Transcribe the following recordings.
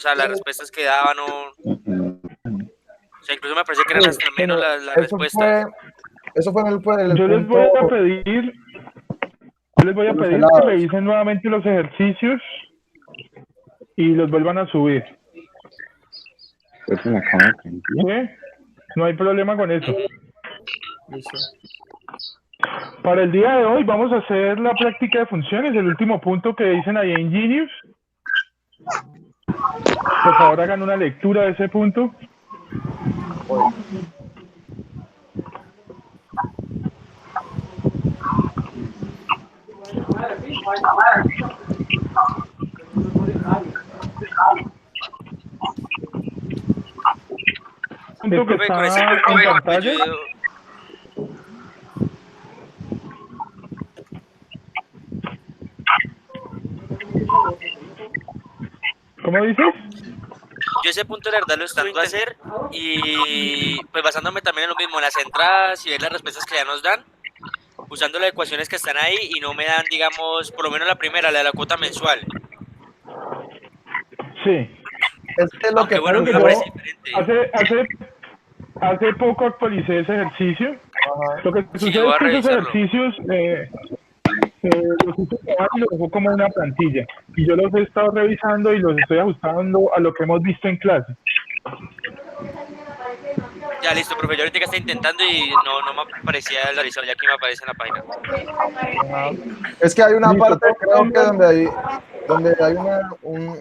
sea, las respuestas que daban o sea, incluso me parece que eran Sí, hasta menos pero las respuestas. eso fue en el Yo les punto voy a pedir, yo les voy de a los pedir que helados. revisen nuevamente los ejercicios y los vuelvan a subir. ¿Sí? No hay problema con eso. Listo. Para el día de hoy vamos a hacer la práctica de funciones, el último punto que dicen ahí en Genius. Por favor, hagan una lectura de ese punto. Punto que Profe, con ese está punto, en pues pantalla. ¿Cómo dices? yo ese punto la verdad lo estoy intentando hacer y pues basándome también en lo mismo, en las entradas y ver las respuestas que ya nos dan, usando las ecuaciones que están ahí y no me dan, digamos, por lo menos la primera, la de la cuota mensual. Sí. Es que lo Aunque que bueno, Creo a mí que me pasó, parece yo diferente. hace poco actualicé ese ejercicio. ajá, Lo que Sí, yo sucede voy es a que esos revisarlo. ejercicios los hizo Tomás y los dejó como una plantilla. Y yo los he estado revisando y los estoy ajustando a lo que hemos visto en clase. Ya listo, profe, yo ahorita que está intentando y no me aparecía el revisor, ya aquí me aparece en la página. ajá. Es que hay una Listo, parte, todos creo pueden que ver. donde hay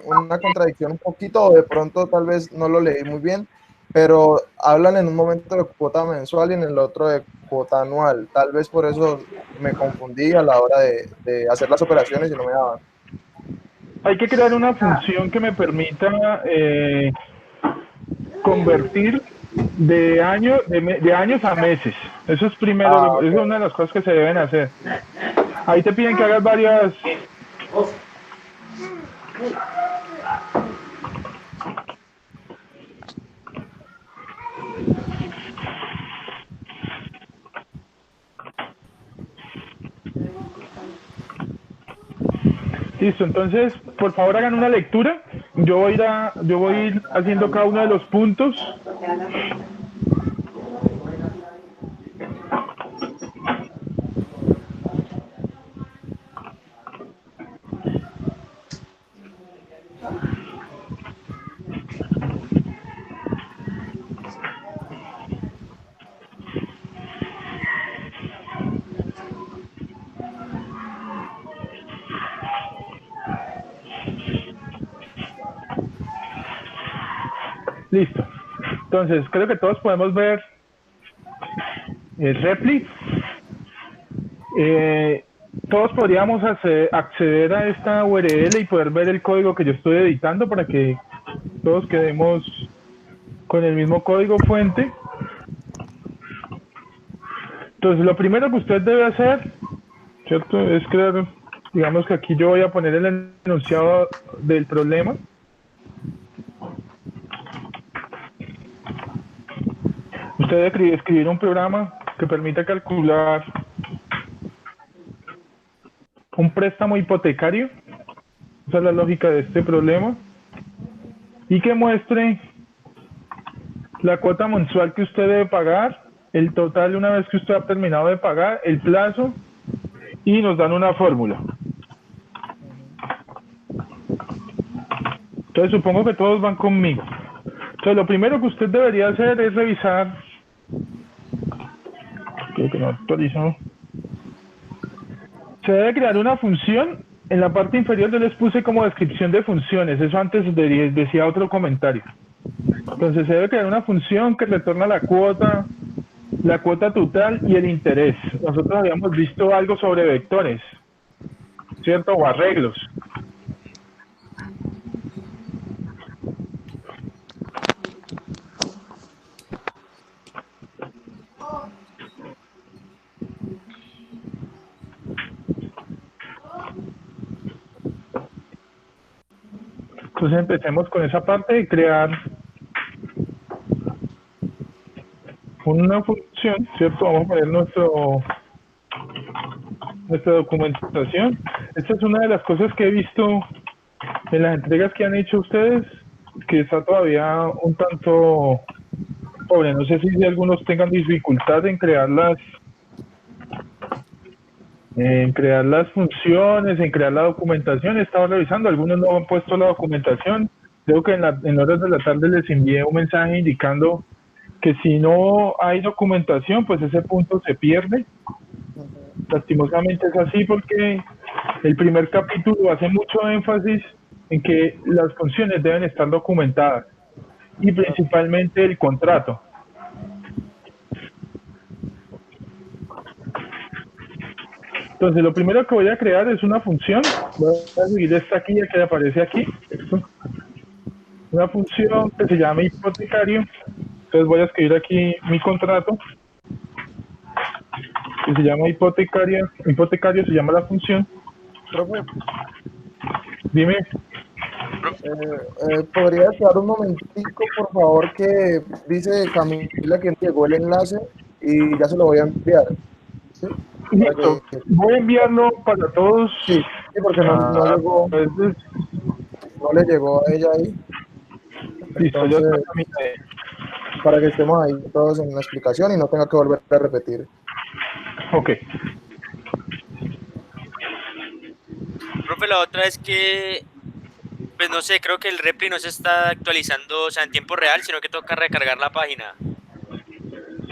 una contradicción un poquito, o de pronto tal vez no lo leí muy bien, pero hablan en un momento de cuota mensual y en el otro de cuota anual. Tal vez por eso me confundí a la hora de hacer las operaciones y no me daban. Hay que crear una función que me permita convertir de años a meses. Eso es primero, Ah, es una de las cosas que se deben hacer. Ahí te piden que hagas varias. Listo, entonces, por favor hagan una lectura. Yo voy a ir haciendo cada uno de los puntos. Listo. Entonces, creo que todos podemos ver el Repli. Eh, todos podríamos acceder a esta URL y poder ver el código que yo estoy editando para que todos quedemos con el mismo código fuente. Entonces, lo primero que usted debe hacer, ¿cierto? Es crear, digamos que aquí yo voy a poner el enunciado del problema. Usted debe escribir un programa que permita calcular un préstamo hipotecario. Esa es la lógica de este problema. Y que muestre la cuota mensual que usted debe pagar, el total una vez que usted ha terminado de pagar, el plazo, y nos dan una fórmula. Entonces supongo que todos van conmigo. Entonces lo primero que usted debería hacer es revisar, creo que no actualizó, se debe crear una función. En la parte inferior yo les puse como descripción de funciones, eso antes decía otro comentario. Entonces se debe crear una función que retorna la cuota total y el interés. Nosotros habíamos visto algo sobre vectores, ¿cierto? O arreglos. Entonces empecemos con esa parte de crear una función, ¿cierto? Vamos a poner nuestra documentación. Esta es una de las cosas que he visto en las entregas que han hecho ustedes. que está todavía un tanto pobre. No sé si algunos tengan dificultad en crear las funciones, en crear la documentación. He estado revisando, algunos no han puesto la documentación. Creo que en horas de la tarde les envié un mensaje indicando que si no hay documentación, pues ese punto se pierde. Lastimosamente es así porque el primer capítulo hace mucho énfasis en que las funciones deben estar documentadas y principalmente el contrato. Entonces, lo primero que voy a crear es una función. Voy a seguir esta aquí, ya que aparece aquí. Una función que se llama hipotecario. Entonces, voy a escribir aquí mi contrato, que se llama hipotecario. Hipotecario se llama la función. Profe, Dime. ¿podría esperar un momentico, por favor, que dice Camila que llegó el enlace y ya se lo voy a enviar? ¿Sí? Para Listo. que, Voy a enviarlo para todos. sí, sí, porque no llegó, Entonces, no le llegó a ella ahí. listo, ya está Entonces, caminando. para que estemos ahí todos en la explicación y no tenga que volver a repetir. Ok. Profe, la otra es que, pues no sé, creo que el Repli no se está actualizando, o sea, en tiempo real, sino que toca recargar la página.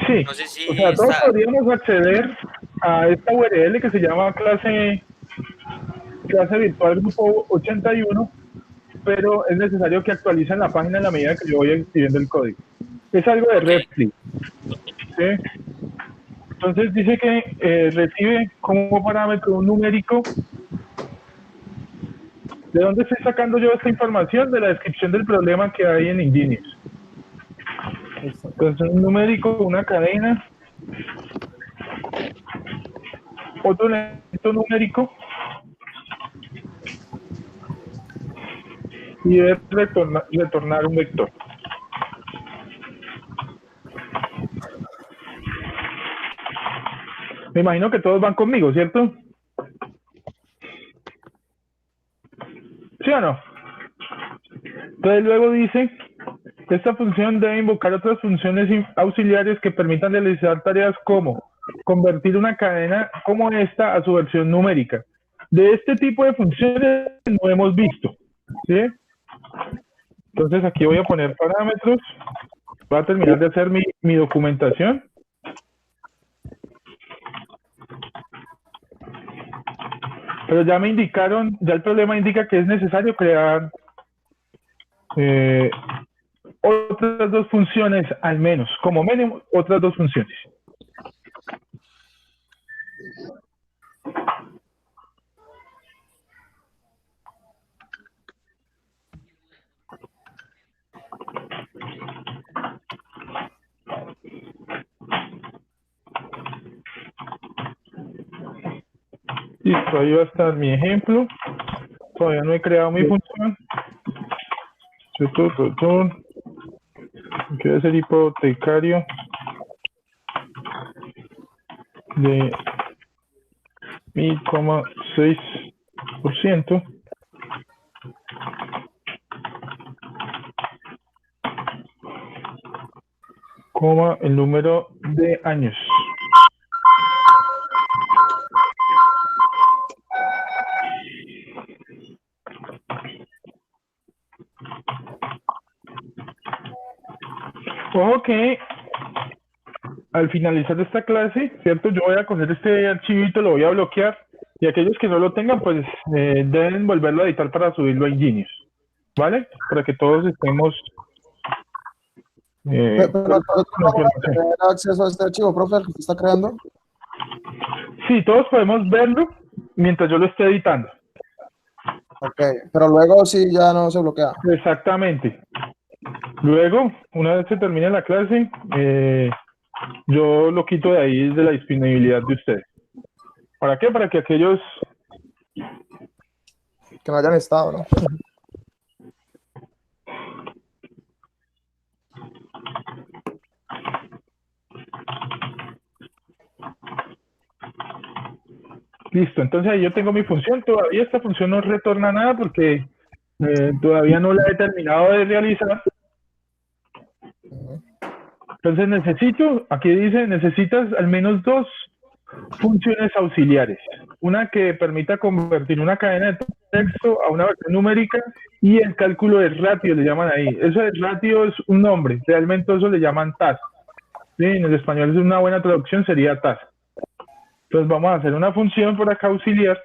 Sí. No sé O si sea, todos está... podríamos acceder a esta URL que se llama clase virtual grupo 81, pero es necesario que actualicen la página en la medida que yo voy escribiendo el código. Es algo de Ok, Repli, ¿sí? Entonces dice que recibe como parámetro un numérico. ¿De dónde estoy sacando yo esta información? De la descripción del problema que hay en Ingenious. Listo. Entonces un numérico, una cadena, otro elemento numérico y debe retornar un vector. Me imagino que todos van conmigo, ¿cierto? ¿Sí o no? Entonces luego dice, esta función debe invocar otras funciones auxiliares que permitan realizar tareas como convertir una cadena como esta a su versión numérica. De este tipo de funciones no hemos visto, ¿sí? Entonces aquí voy a poner parámetros, voy a terminar de hacer mi documentación. Pero ya me indicaron, ya el problema indica que es necesario crear otras dos funciones al menos, como mínimo otras dos funciones. Listo, ahí va a estar mi ejemplo. Todavía no he creado mi función. Quiero ser hipotecario de 1,6%. Coma el número de años. Ojo que al finalizar esta clase, ¿cierto? Yo voy a coger este archivito, lo voy a bloquear y aquellos que no lo tengan, pues deben volverlo a editar para subirlo a Ingenious, ¿vale? Para que todos estemos Pero con nosotros la vamos a información. tener acceso a este archivo, profe, el que usted está creando. Sí, todos podemos verlo mientras yo lo esté editando. Ok, pero luego sí ya no se bloquea. Exactamente. Luego, una vez se termine la clase, yo lo quito de ahí de la disponibilidad de ustedes. ¿Para qué? Para que aquellos... Que no hayan estado, ¿no? Listo, entonces ahí yo tengo mi función. Todavía esta función no retorna nada porque Todavía no la he terminado de realizar. Entonces aquí dice, necesitas al menos dos funciones auxiliares. Una que permita convertir una cadena de texto a una versión numérica y el cálculo de ratio le llaman ahí. Eso de ratio es un nombre, realmente eso le llaman tasa. Sí, en el español es una buena traducción, sería tasa. Entonces vamos a hacer una función por acá auxiliar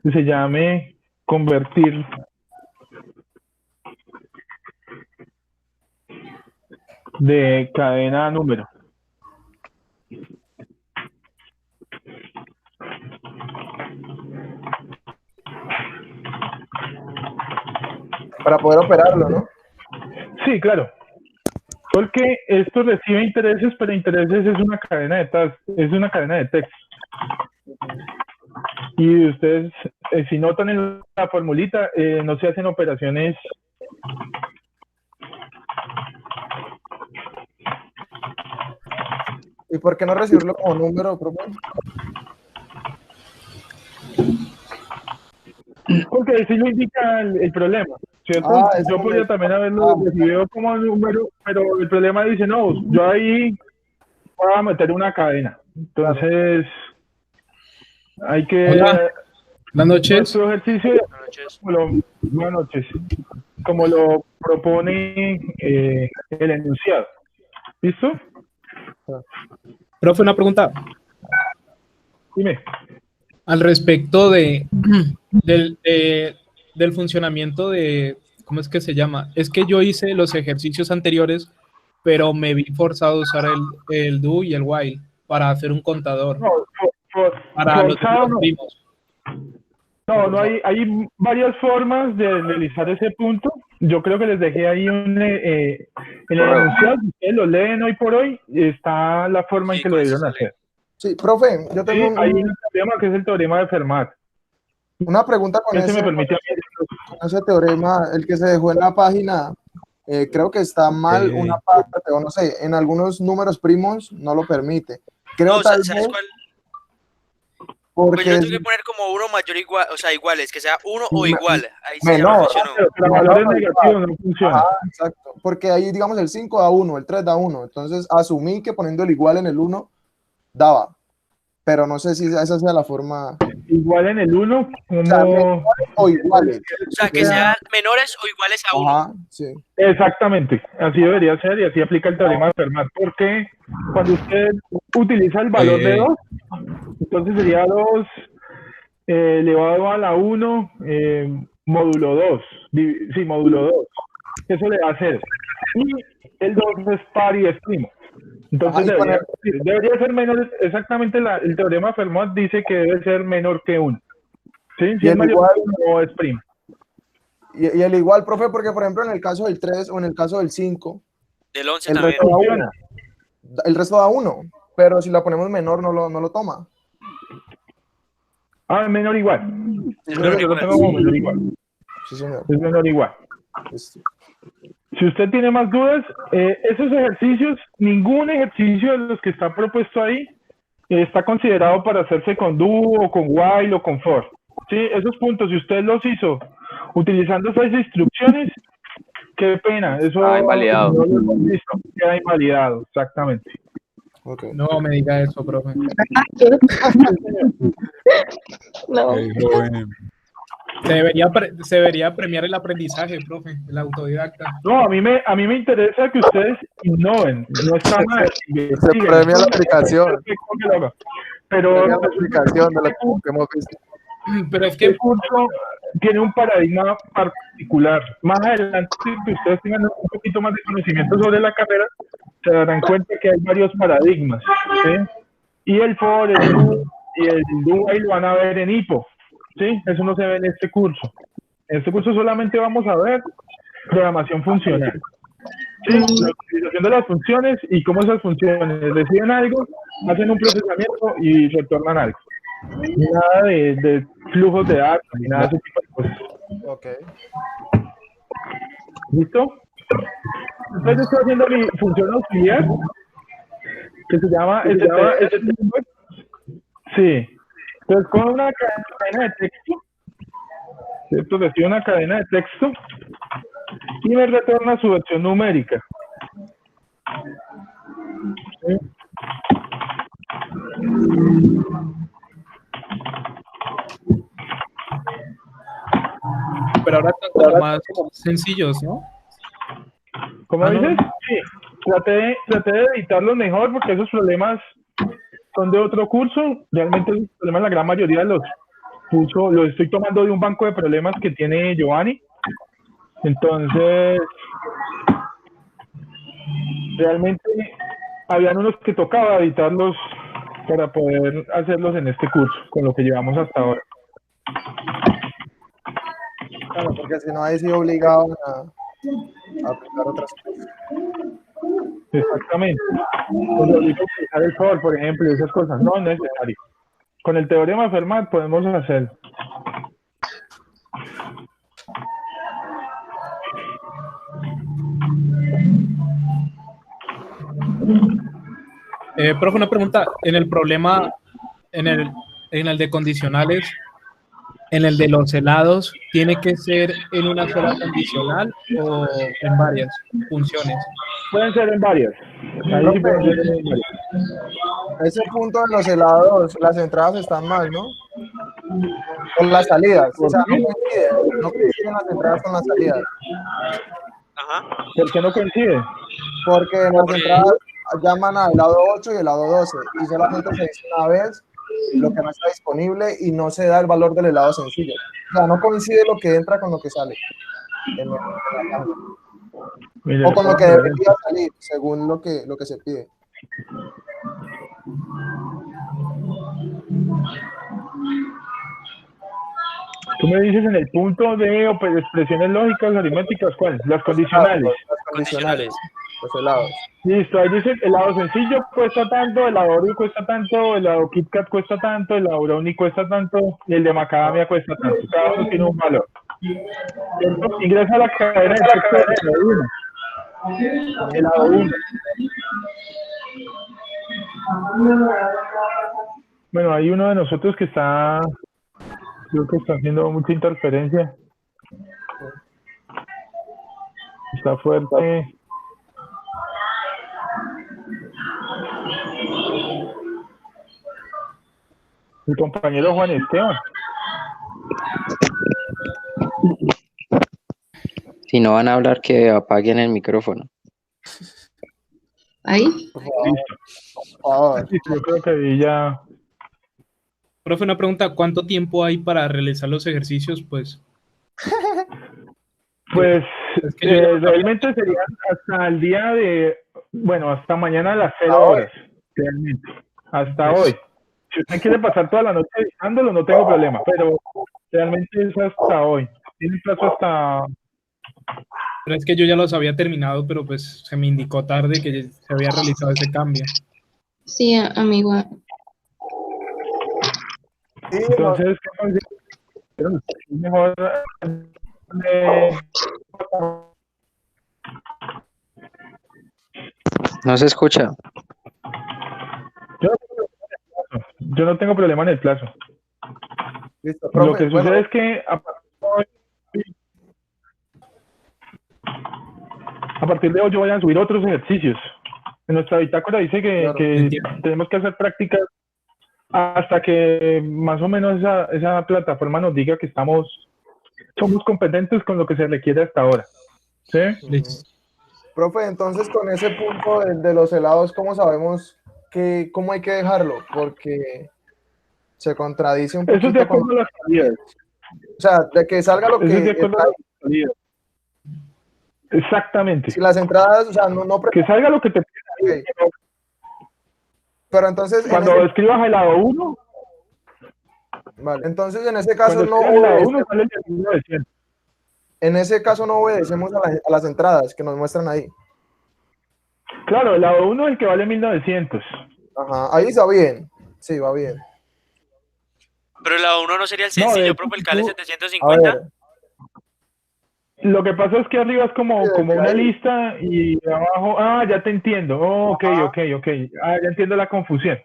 que se llame convertir de cadena a número. Para poder operarlo, ¿no? Sí, claro. Porque esto recibe intereses, pero intereses es una cadena es una cadena de texto. Y ustedes, si notan en la formulita, no se hacen operaciones. ¿Y por qué no recibirlo como número, profe? Porque así lo indica el problema, ¿cierto? Yo podría también haberlo recibido como número, pero el problema dice, no, yo ahí voy a meter una cadena. Entonces, hay que... Hola, buenas noches. Nuestro ejercicio, buenas noches, como lo propone el enunciado. ¿Listo? Profe, una pregunta. Dime. Al respecto del funcionamiento de, ¿cómo es que se llama? Es que yo hice los ejercicios anteriores, pero me vi forzado a usar el do y el while para hacer un contador. No, para los primos. No, hay varias formas de realizar ese punto. Yo creo que les dejé ahí en el enunciado, si ustedes lo leen hoy por hoy, está la forma en que lo debieron hacer. Sí, profe, yo tengo hay un teorema que es el teorema de Fermat. Una pregunta con ese teorema, el que se dejó en la página, creo que está mal una parte, o no sé, en algunos números primos no lo permite. Creo tal vez... Porque pues yo tengo que poner como uno mayor igual, o sea, iguales, que sea uno o igual. Ahí sí menor. Pero valores negativos no funciona. Exacto. Porque ahí, digamos, el 5 da 1, el 3 da 1. Entonces, asumí que poniendo el igual en el 1 daba. Pero no sé si esa sea la forma. Igual en el 1, o iguales. O sea, que sean menores o iguales a 1. Ajá, sí. Exactamente. Así debería ser y así aplica el teorema de Fermat. Porque cuando usted utiliza el valor de 2, entonces sería 2 elevado a la 1 módulo 2. Sí, módulo 2. Eso le va a hacer. Y el 2 es par y es primo. Entonces debería ser menor. Exactamente el teorema de Fermat dice que debe ser menor que 1. ¿Sí? Si es mayor que 1 no es primo. Y el igual, profe, porque por ejemplo en el caso del 3 o en el caso del 5, del 11 el también. resto da 1. El resto da 1, pero si la ponemos menor no lo toma. Ah, menor igual. Es menor igual. Lo tengo como menor igual. Sí, señor. Es menor igual. Si usted tiene más dudas, esos ejercicios, ningún ejercicio de los que está propuesto ahí está considerado para hacerse con do o con while o con for. ¿Sí? Esos puntos, si usted los hizo utilizando esas instrucciones, qué pena, eso invalidado. No lo hemos visto, queda invalidado, exactamente. Okay. No me diga eso, profe. No. Se debería premiar el aprendizaje, profe, el autodidacta. No, a mí me interesa que ustedes innoven, no está mal. Se premia la aplicación. Pero la aplicación de la que hemos visto. Pero es que el curso tiene un paradigma particular. Más adelante, si ustedes tengan un poquito más de conocimiento sobre la carrera, se darán cuenta que hay varios paradigmas. ¿Sí? Y el for, el do y el do ahí lo van a ver en HIPO. ¿Sí? Eso no se ve en este curso. En este curso solamente vamos a ver programación funcional. ¿Sí? La utilización de las funciones y cómo esas funciones reciben algo, hacen un procesamiento y retornan algo. Nada de flujos de datos ni nada de ese tipo de cosas. Okay. ¿Listo? Entonces estoy haciendo mi función auxiliar que se llama Sí. Entonces con una cadena de texto ¿cierto? Recibe una cadena de texto y me retorna su versión numérica. ¿Sí? Pero ahora están como más sencillos, ¿no? ¿Cómo no. dices? Sí, traté de editarlo mejor porque esos problemas son de otro curso. Realmente esos problemas la gran mayoría los estoy tomando de un banco de problemas que tiene Giovanni. Entonces, realmente habían unos que tocaba editarlos para poder hacerlos en este curso, con lo que llevamos hasta ahora. Claro, porque si no, ahí sí obligaban a aplicar otras cosas. Exactamente. Cuando obliga a utilizar el for, por ejemplo, y esas cosas, no es necesario. Con el teorema de Fermat podemos hacerlo. Profe, una pregunta. En el problema, en el de condicionales, en el de los helados, ¿tiene que ser en una sola condicional o en varias funciones? Pueden ser en varias. Ahí sí pueden ser en varias. Ese punto de los helados, las entradas están mal, ¿no? Con las salidas, o sea, no coinciden las entradas con las salidas. Ajá. ¿Por qué no coincide? Porque en las entradas llaman al lado 8 y el lado 12 y solamente se dice una vez lo que no está disponible y no se da el valor del helado sencillo. O sea, no coincide lo que entra con lo que sale en la página. Mira, O con lo que debería salir, según lo que se pide. Tú me dices en el punto de expresiones lógicas, aritméticas, ¿cuál? Las condicionales. Las condicionales, los helados. Listo, ahí dice, el helado sencillo cuesta tanto, el helado Oreo cuesta tanto, el helado Kit Kat cuesta tanto, el helado brownie cuesta tanto, y el de macadamia cuesta tanto. Cada uno tiene un valor. ¿Cierto? Ingresa a la cadena de texto del helado 1. Helado 1. Bueno, hay uno de nosotros que creo que está haciendo mucha interferencia. Está fuerte. Mi compañero Juan Esteban. Si no van a hablar, que apaguen el micrófono. ¿Ahí? Por favor. Yo creo que ahí ya... Profe, una pregunta. ¿Cuánto tiempo hay para realizar los ejercicios? Pues Pues que yo ya lo sabía. realmente serían hasta el día de... Bueno, hasta mañana a las 0 horas. Realmente. Hasta Pues, hoy. Si usted quiere pasar toda la noche editándolo, no tengo problema. Pero realmente es hasta hoy. Tiene plazo hasta... pero es que yo ya los había terminado, pero pues se me indicó tarde que se había realizado ese cambio. Sí, amigo. Sí, Entonces, ¿qué considera? Es mejor... No se escucha. Yo no tengo problema en el plazo. listo, Lo profe, que sucede bueno, es que a partir de hoy yo voy a subir otros ejercicios. En nuestra bitácora dice Claro, que entiendo. tenemos que hacer prácticas hasta que más o menos esa plataforma nos diga que somos competentes con lo que se requiere hasta ahora. ¿Sí? Listo. profe, entonces con ese punto de los helados, ¿cómo sabemos cómo hay que dejarlo? Porque se contradice un Eso es de poquito con... acuerdo a las salidas. O sea, de que salga lo Eso es de que acuerdo está a ahí. las salidas. Exactamente. Si las entradas, o sea, no Que salga lo que te pide ahí. Ok. Pero entonces, Cuando escribas el lado 1, vale, entonces en ese caso cuando no escribas el lado 1 obedecemos, sale el de 1900. en ese caso no obedecemos a las entradas que nos muestran ahí. Claro, el lado 1 es el que vale 1900. Ajá, ahí está bien. Sí, va bien. Pero la 1 no sería el No, de sencillo, hecho, profe, el si cale tú- A 750. ver. Lo que pasa es que arriba es como una lista y abajo, ya te entiendo. Ok. Ya entiendo la confusión.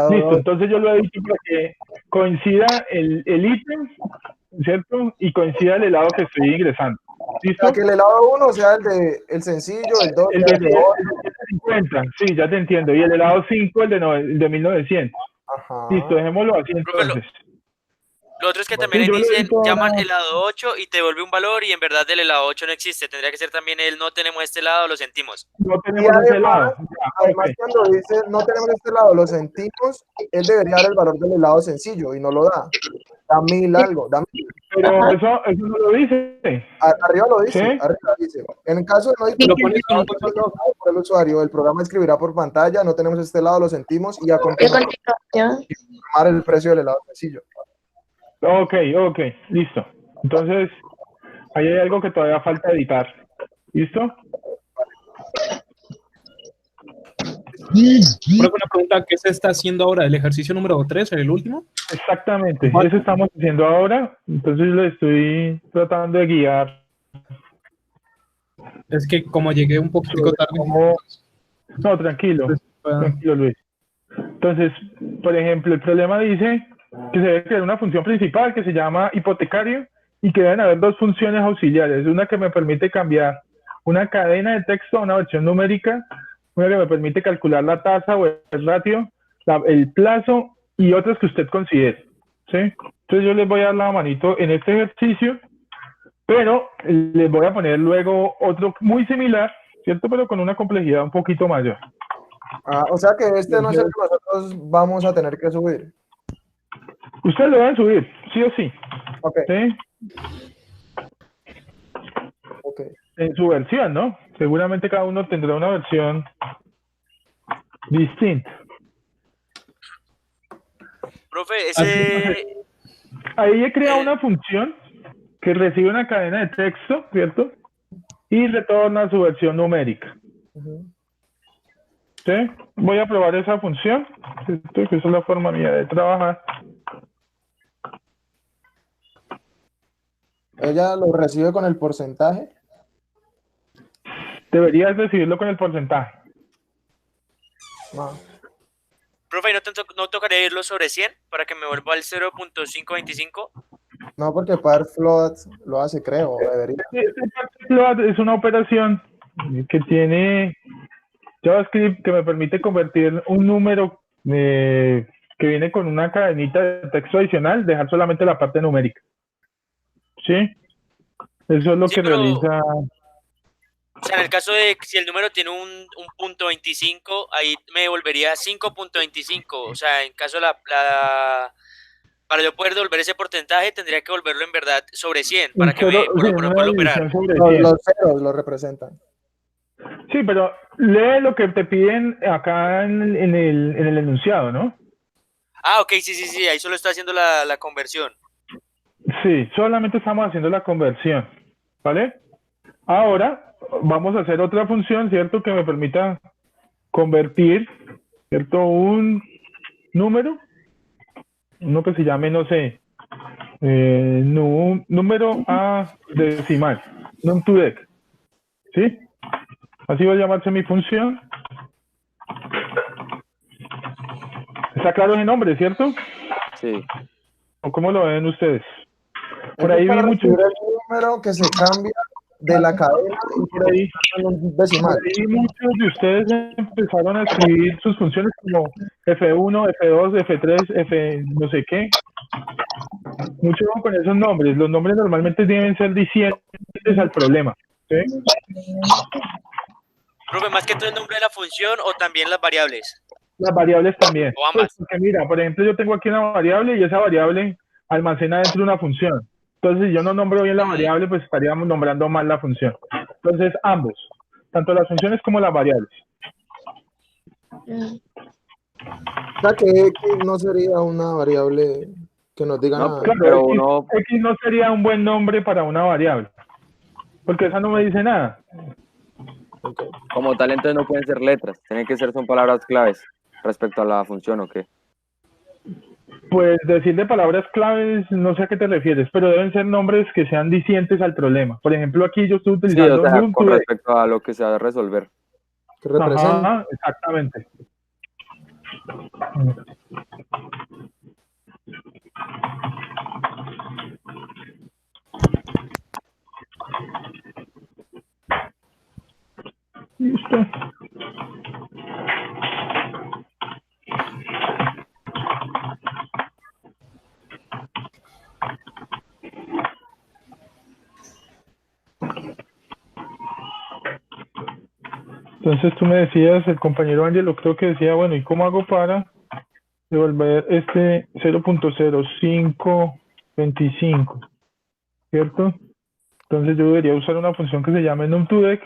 Listo, entonces yo lo he dicho para que coincida el ítem, ¿cierto? Y coincida el helado que estoy ingresando. ¿Listo? Para que el helado 1 sea el sencillo, el 2 el sea el de de 8. 50, sí, ya te entiendo. Y el helado 5, el de 1900. Ajá. Listo, dejémoslo así Profe, entonces. Lo otro es que Bueno, también sí, ahí yo lo dicen, edito llaman ahora. helado 8 y te devuelve un valor y en verdad el helado 8 no existe. Tendría que ser también el no tenemos este helado, lo sentimos. No Y tenemos ese helado. además cuando dice no tenemos este helado, lo sentimos, él debería dar el valor del helado sencillo y no lo da. Da 1000 algo, da 1000. Pero eso no lo dice. Arriba lo dice, ¿Sí? arriba dice. En el caso de no Lo identificar pones con un punto. por el usuario, el programa escribirá por pantalla, no tenemos este helado, lo sentimos, y a ¿Qué continuación continuación? informar el precio del helado sencillo. Ok, listo. Entonces, ahí hay algo que todavía falta editar. ¿Listo? Profe, una pregunta, ¿qué se está haciendo ahora? ¿El ejercicio número 3, el último? Exactamente, Bueno. eso estamos haciendo ahora. Entonces lo estoy tratando de guiar. Es que como llegué un poquitico tarde. No, tranquilo, tranquilo, Luis. Entonces, por ejemplo, el problema dice que se debe crear una función principal que se llama hipotecario y que deben haber dos funciones auxiliares. Una que me permite cambiar una cadena de texto a una versión numérica, una que me permite calcular la tasa o el ratio, el plazo y otras que usted considere. ¿Sí? Entonces yo les voy a dar la manito en este ejercicio, pero les voy a poner luego otro muy similar, ¿cierto? Pero con una complejidad un poquito mayor. O sea que este no es el que nosotros vamos a tener que subir. Ustedes lo van a subir, sí o sí. Ok. ¿Sí? Okay. En su versión, ¿no? Seguramente cada uno tendrá una versión distinta. Profe, ese... Ahí he creado una función que recibe una cadena de texto, ¿cierto? Y retorna su versión numérica. ¿Sí? Voy a probar esa función, ¿cierto? Que esa es la forma mía de trabajar. ¿Ella lo recibe con el porcentaje? Deberías recibirlo con el porcentaje. No. Profe, ¿no tocaría irlo sobre 100 para que me vuelva al 0.525? No, porque Parfloat lo hace, creo, debería. Parfloat es una operación que tiene JavaScript que me permite convertir un número que viene con una cadenita de texto adicional, dejar solamente la parte numérica. ¿Sí? Eso es lo que realiza. O sea, en el caso de si el número tiene un punto 25, ahí me devolvería 5.25. O sea, en caso para yo poder devolver ese porcentaje, tendría que volverlo en verdad sobre 100 para que para poderlo operar. Los ceros lo representan. Sí, pero lee lo que te piden acá en el enunciado, ¿no? Ah, ok, sí, ahí solo está haciendo la conversión. Sí, solamente estamos haciendo la conversión, ¿vale? Ahora vamos a hacer otra función, ¿cierto? Que me permita convertir, ¿cierto? Un número, uno que se llame, no sé, número a decimal, num2dec, ¿sí? Así va a llamarse mi función. ¿Está claro ese nombre, cierto? Sí. ¿O cómo lo ven ustedes? Por Es ahí vi mucho. El número que se cambia de la cadena y por ahí, un decimal. Por ahí muchos de ustedes empezaron a escribir sus funciones como F1, F2, F3, F no sé qué. Mucho con esos nombres. Los nombres normalmente deben ser dicientes al problema. ¿Sí? Profe, más que todo el nombre de la función o también las variables. Las variables también. O ambas. Pues porque mira, por ejemplo, yo tengo aquí una variable y esa variable almacena dentro de una función. Entonces, si yo no nombro bien la variable, pues estaríamos nombrando mal la función. Entonces, ambos, tanto las funciones como las variables. O sea, que X no sería una variable que nos diga nada. Claro, Pero X no sería un buen nombre para una variable, porque esa no me dice nada. Okay. Como tal, entonces no pueden ser letras, tienen que ser son palabras claves respecto a la función, ¿o qué? Pues decir de palabras claves, no sé a qué te refieres, pero deben ser nombres que sean dicientes al problema. Por ejemplo, aquí yo estoy Sí, o utilizando sea, num con to. respecto a lo que se va a resolver. Que representa. Ajá, exactamente. Listo. Entonces tú me decías, el compañero Ángelo creo que decía, bueno, ¿y cómo hago para devolver este 0.0525? ¿Cierto? Entonces yo debería usar una función que se llame num2dec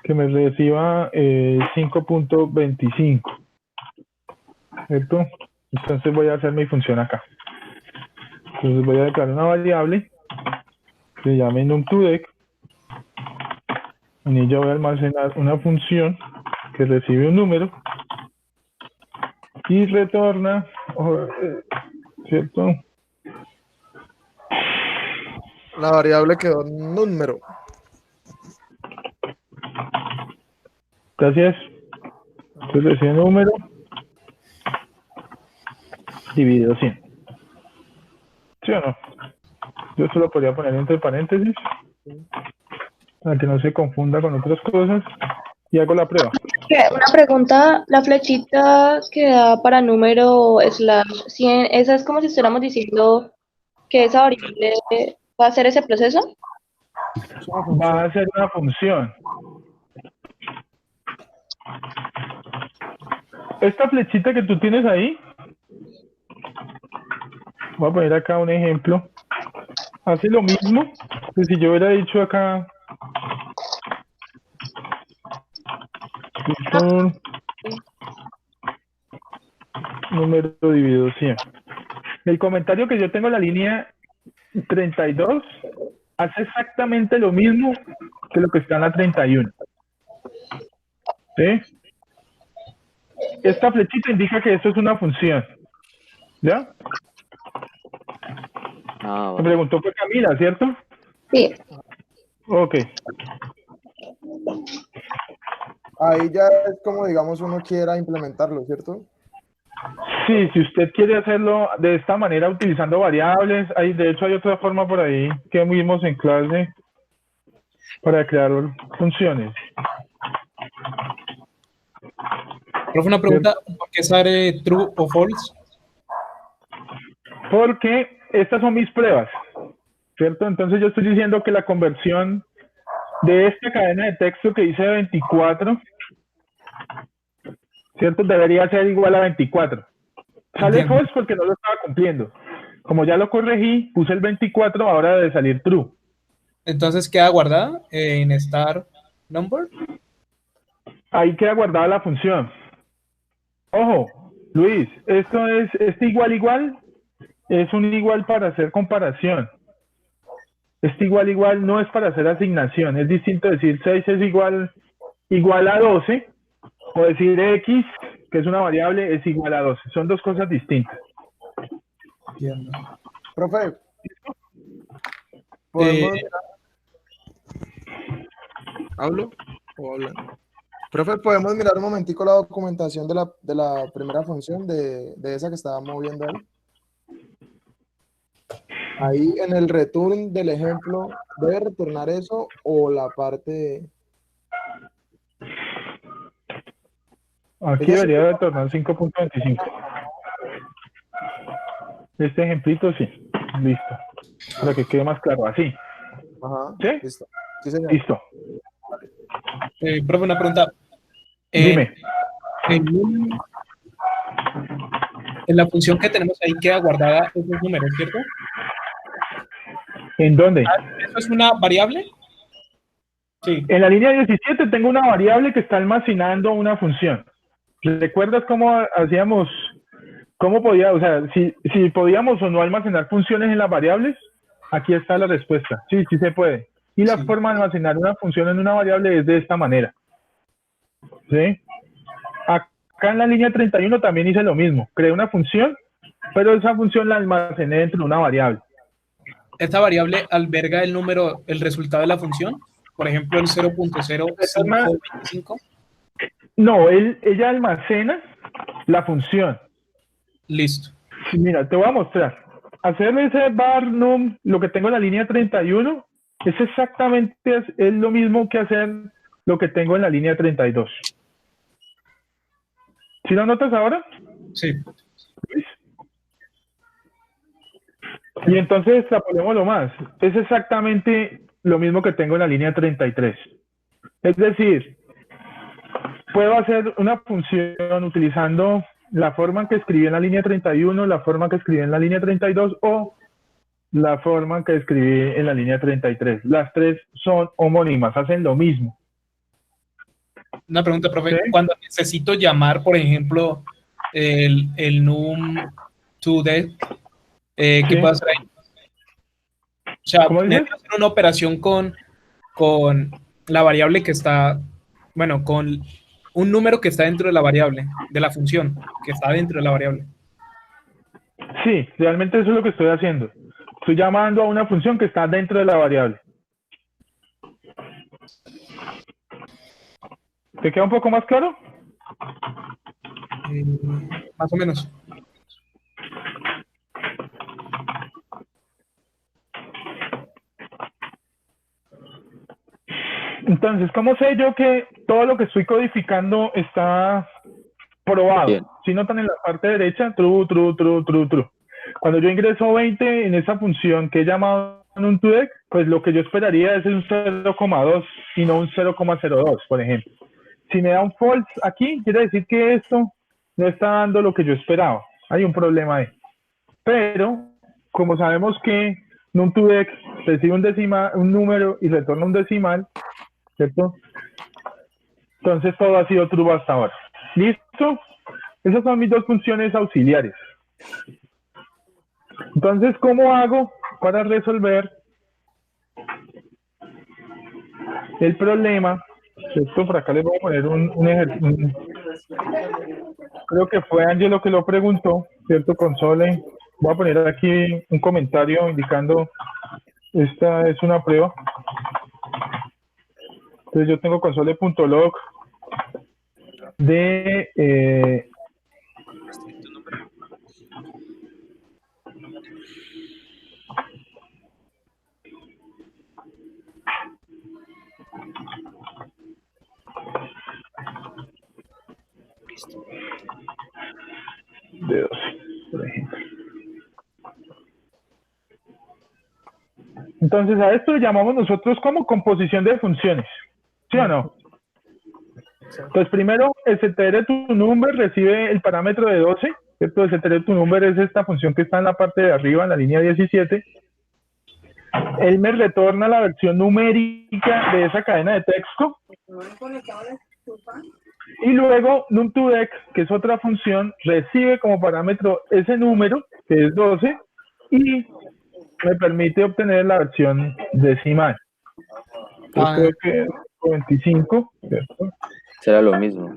que me reciba 5.25, ¿cierto? Entonces voy a hacer mi función acá. Entonces voy a declarar una variable que se llame num2dec. En ella voy a almacenar una función que recibe un número y retorna, ¿cierto? La variable quedó número. Gracias. Entonces recibe número dividido 100. ¿Sí o no? Yo esto lo podría poner entre paréntesis para que no se confunda con otras cosas y hago la prueba. Una pregunta, la flechita que da para número slash 100, esa es como si estuviéramos diciendo que esa variable va a hacer ese proceso. Va a ser una función. Esta flechita que tú tienes ahí, voy a poner acá un ejemplo, hace lo mismo que si yo hubiera dicho acá número dividido 100. El comentario que yo tengo en la línea 32 hace exactamente lo mismo que lo que está en la 31. ¿Sí? Esta flechita indica que esto es una función. ¿Ya? Ah, Me vale. preguntó fue Camila, ¿cierto? Sí. Ok. Ahí ya es como, digamos, uno quiera implementarlo, ¿cierto? Sí, si usted quiere hacerlo de esta manera utilizando variables, de hecho hay otra forma por ahí que vimos en clase para crear funciones. Profe, una pregunta, ¿por qué sale true o false? Porque estas son mis pruebas, ¿cierto? Entonces yo estoy diciendo que la conversión de esta cadena de texto que dice 24, ¿cierto? Debería ser igual a 24. Sale Entiendo. false porque no lo estaba cumpliendo. Como ya lo corregí, puse el 24, ahora debe salir true. Entonces queda guardada en star number. Ahí queda guardada la función. Ojo, Luis, esto es este igual, es un igual para hacer comparación. Este igual no es para hacer asignación. Es distinto decir 6 es igual a 12 o decir x, que es una variable, es igual a 12. Son dos cosas distintas. Entiendo. Profe, podemos mirar. ¿Hablo o hablan? Profe, podemos mirar un momentico la documentación de la primera función de esa que estábamos viendo ahí. Ahí en el return del ejemplo, ¿debe retornar eso o la parte? Aquí debería retornar 5.25. Este ejemplito sí. Listo. Para que quede más claro. Así. Ajá, ¿Sí? listo. Sí, señor. Listo. Profe, una pregunta. Dime. En la función que tenemos ahí queda guardada esos números, ¿cierto? ¿En dónde? ¿Eso es una variable? Sí. En la línea 17 tengo una variable que está almacenando una función. ¿Recuerdas cómo hacíamos, cómo podía, o sea, si podíamos o no almacenar funciones en las variables? Aquí está la respuesta. Sí, sí se puede. Y la forma de almacenar una función en una variable es de esta manera. ¿Sí? Acá en la línea 31 también hice lo mismo. Creé una función pero esa función la almacené dentro de una variable. ¿Esta variable alberga el resultado de la función? Por ejemplo, el 0.0525. No, ella almacena la función. Listo. Mira, te voy a mostrar. Hacer ese var num, lo que tengo en la línea 31, es exactamente es lo mismo que hacer lo que tengo en la línea 32. ¿Sí lo notas ahora? Sí. Y entonces extrapolémoslo más. Es exactamente lo mismo que tengo en la línea 33. Es decir, puedo hacer una función utilizando la forma que escribí en la línea 31, la forma que escribí en la línea 32 o la forma que escribí en la línea 33. Las tres son homónimas, hacen lo mismo. Una pregunta, profe. ¿Sí? Cuando necesito llamar, por ejemplo, el num to deck, ¿qué Sí. puedo hacer ahí? O sea, ¿Cómo dices? necesito hacer una operación con la variable que está, bueno, con un número que está dentro de la variable, de la función que está dentro de la variable. Sí, realmente eso es lo que estoy haciendo. Estoy llamando a una función que está dentro de la variable. ¿Te queda un poco más claro? Más o menos. Entonces, ¿cómo sé yo que todo lo que estoy codificando está probado? Bien. Si notan en la parte derecha, true, true, true, true, true. Cuando yo ingreso 20 en esa función que he llamado en un toDec, pues lo que yo esperaría es un 0,2 y no un 0,02, por ejemplo. Si me da un false aquí, quiere decir que esto no está dando lo que yo esperaba. Hay un problema ahí. Pero, como sabemos que un toDec recibe un número y retorna un decimal, ¿cierto? Entonces todo ha sido true hasta ahora. ¿Listo? Esas son mis dos funciones auxiliares. Entonces, ¿cómo hago para resolver el problema? ¿Cierto? Por acá les voy a poner un ejercicio. Creo que fue Angelo que lo preguntó, ¿cierto? Console. Voy a poner aquí un comentario indicando esta es una prueba. Entonces yo tengo console.log de de 12, por ejemplo. Entonces a esto le llamamos nosotros como composición de funciones, ¿sí o no? Entonces primero el ctr to number recibe el parámetro de 12, ¿cierto? El ctr to number es esta función que está en la parte de arriba, en la línea 17. Él me retorna la versión numérica de esa cadena de texto. Y luego num2dec, que es otra función, recibe como parámetro ese número, que es 12, y me permite obtener la versión decimal. Entonces creo que 25, ¿cierto? Será lo mismo.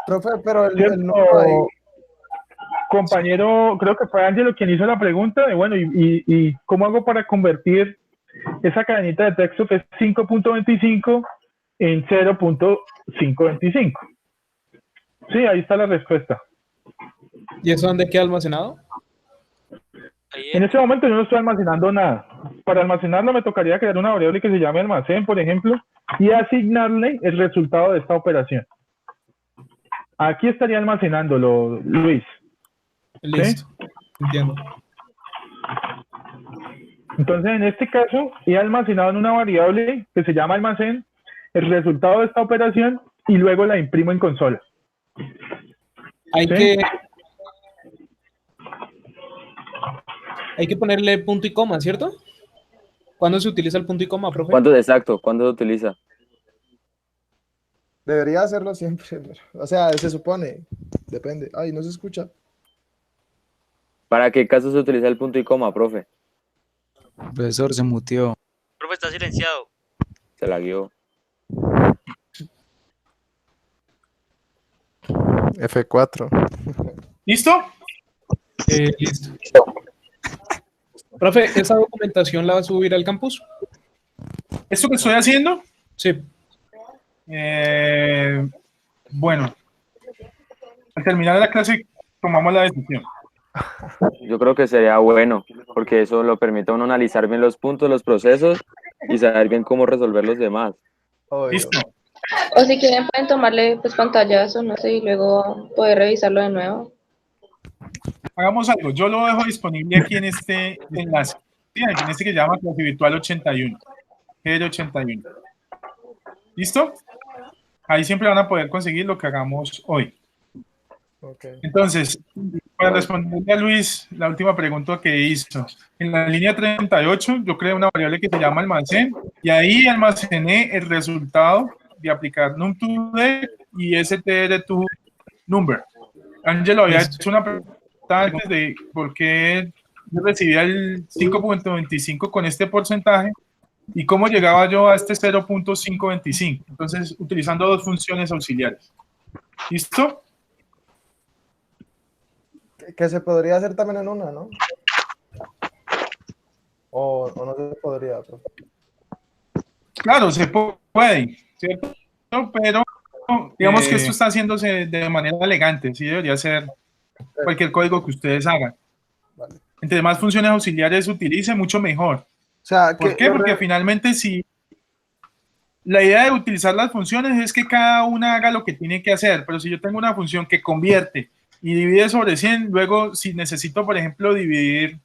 Profe, pero el ¿Cierto? número ahí, Compañero, creo que fue Angelo quien hizo la pregunta de, bueno, ¿y cómo hago para convertir esa cadenita de texto que es 5.25 en 0.525? Sí, ahí está la respuesta. ¿Y eso dónde queda almacenado? Ahí En este momento yo no estoy almacenando nada. Para almacenarlo me tocaría crear una variable que se llame almacén, por ejemplo, y asignarle el resultado de esta operación. Aquí estaría almacenándolo, Luis. Listo. Entiendo. Entonces, en este caso, he almacenado en una variable que se llama almacén el resultado de esta operación y luego la imprimo en consola. Hay ¿Sí? que ponerle punto y coma, ¿cierto? ¿Cuándo se utiliza el punto y coma, profe? ¿Cuánto exacto? ¿Cuándo se utiliza? debería hacerlo siempre. O sea, se supone, depende. Ay, no se escucha. ¿Para qué caso se utiliza el punto y coma, profe? Profesor, se muteó. profe, está silenciado. Se la guió. F4. ¿Listo? Listo. Profe, ¿esa documentación la va a subir al campus? ¿Esto que estoy haciendo? Sí. Bueno, al terminar la clase tomamos la decisión. Yo creo que sería bueno, porque eso lo permite a uno analizar bien los puntos, los procesos y saber bien cómo resolver los demás. Obvio. Listo. O si quieren pueden tomarle pues pantallazo, no sé, y luego poder revisarlo de nuevo. Hagamos algo. Yo lo dejo disponible aquí en este enlace. Sí, en este que se llama Clase Virtual 81. GR81. ¿Listo? Ahí siempre van a poder conseguir lo que hagamos hoy. Ok. Entonces, para responderle a Luis la última pregunta que hizo, en la línea 38 yo creé una variable que se llama almacén y ahí almacené el resultado de aplicar num2dec y str2number. Ángelo había hecho una pregunta antes de por qué yo recibía el 5.25 con este porcentaje y cómo llegaba yo a este 0.525. Entonces, utilizando dos funciones auxiliares. ¿Listo? Que se podría hacer también en una, ¿no? O no se podría, profe. Claro, se puede, ¿cierto? Pero digamos que esto está haciéndose de manera elegante, sí debería ser cualquier código que ustedes hagan. Vale. Entre más funciones auxiliares utilice, mucho mejor. O sea, ¿Por qué? Porque finalmente si la idea de utilizar las funciones es que cada una haga lo que tiene que hacer, pero si yo tengo una función que convierte y divide sobre 100, luego si necesito, por ejemplo, dividir,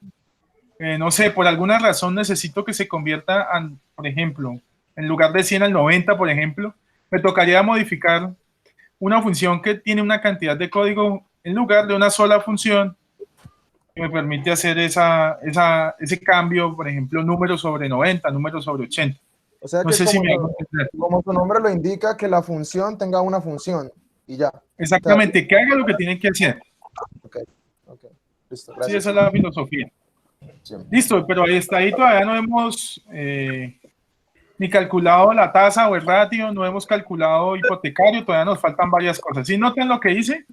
no sé, por alguna razón necesito que se convierta, por ejemplo, en lugar de 100 al 90, por ejemplo, me tocaría modificar una función que tiene una cantidad de código en lugar de una sola función que me permite hacer ese cambio, por ejemplo, número sobre 90, número sobre 80. O sea No que sé si me hago entender. como su nombre lo indica, que la función tenga una función y ya. Exactamente, que haga lo que tiene que hacer. Ok, listo, Sí, gracias. esa es la filosofía. Sí. Listo, pero ahí todavía no hemos ni calculado la tasa o el ratio, no hemos calculado hipotecario, todavía nos faltan varias cosas. Si noten lo que hice,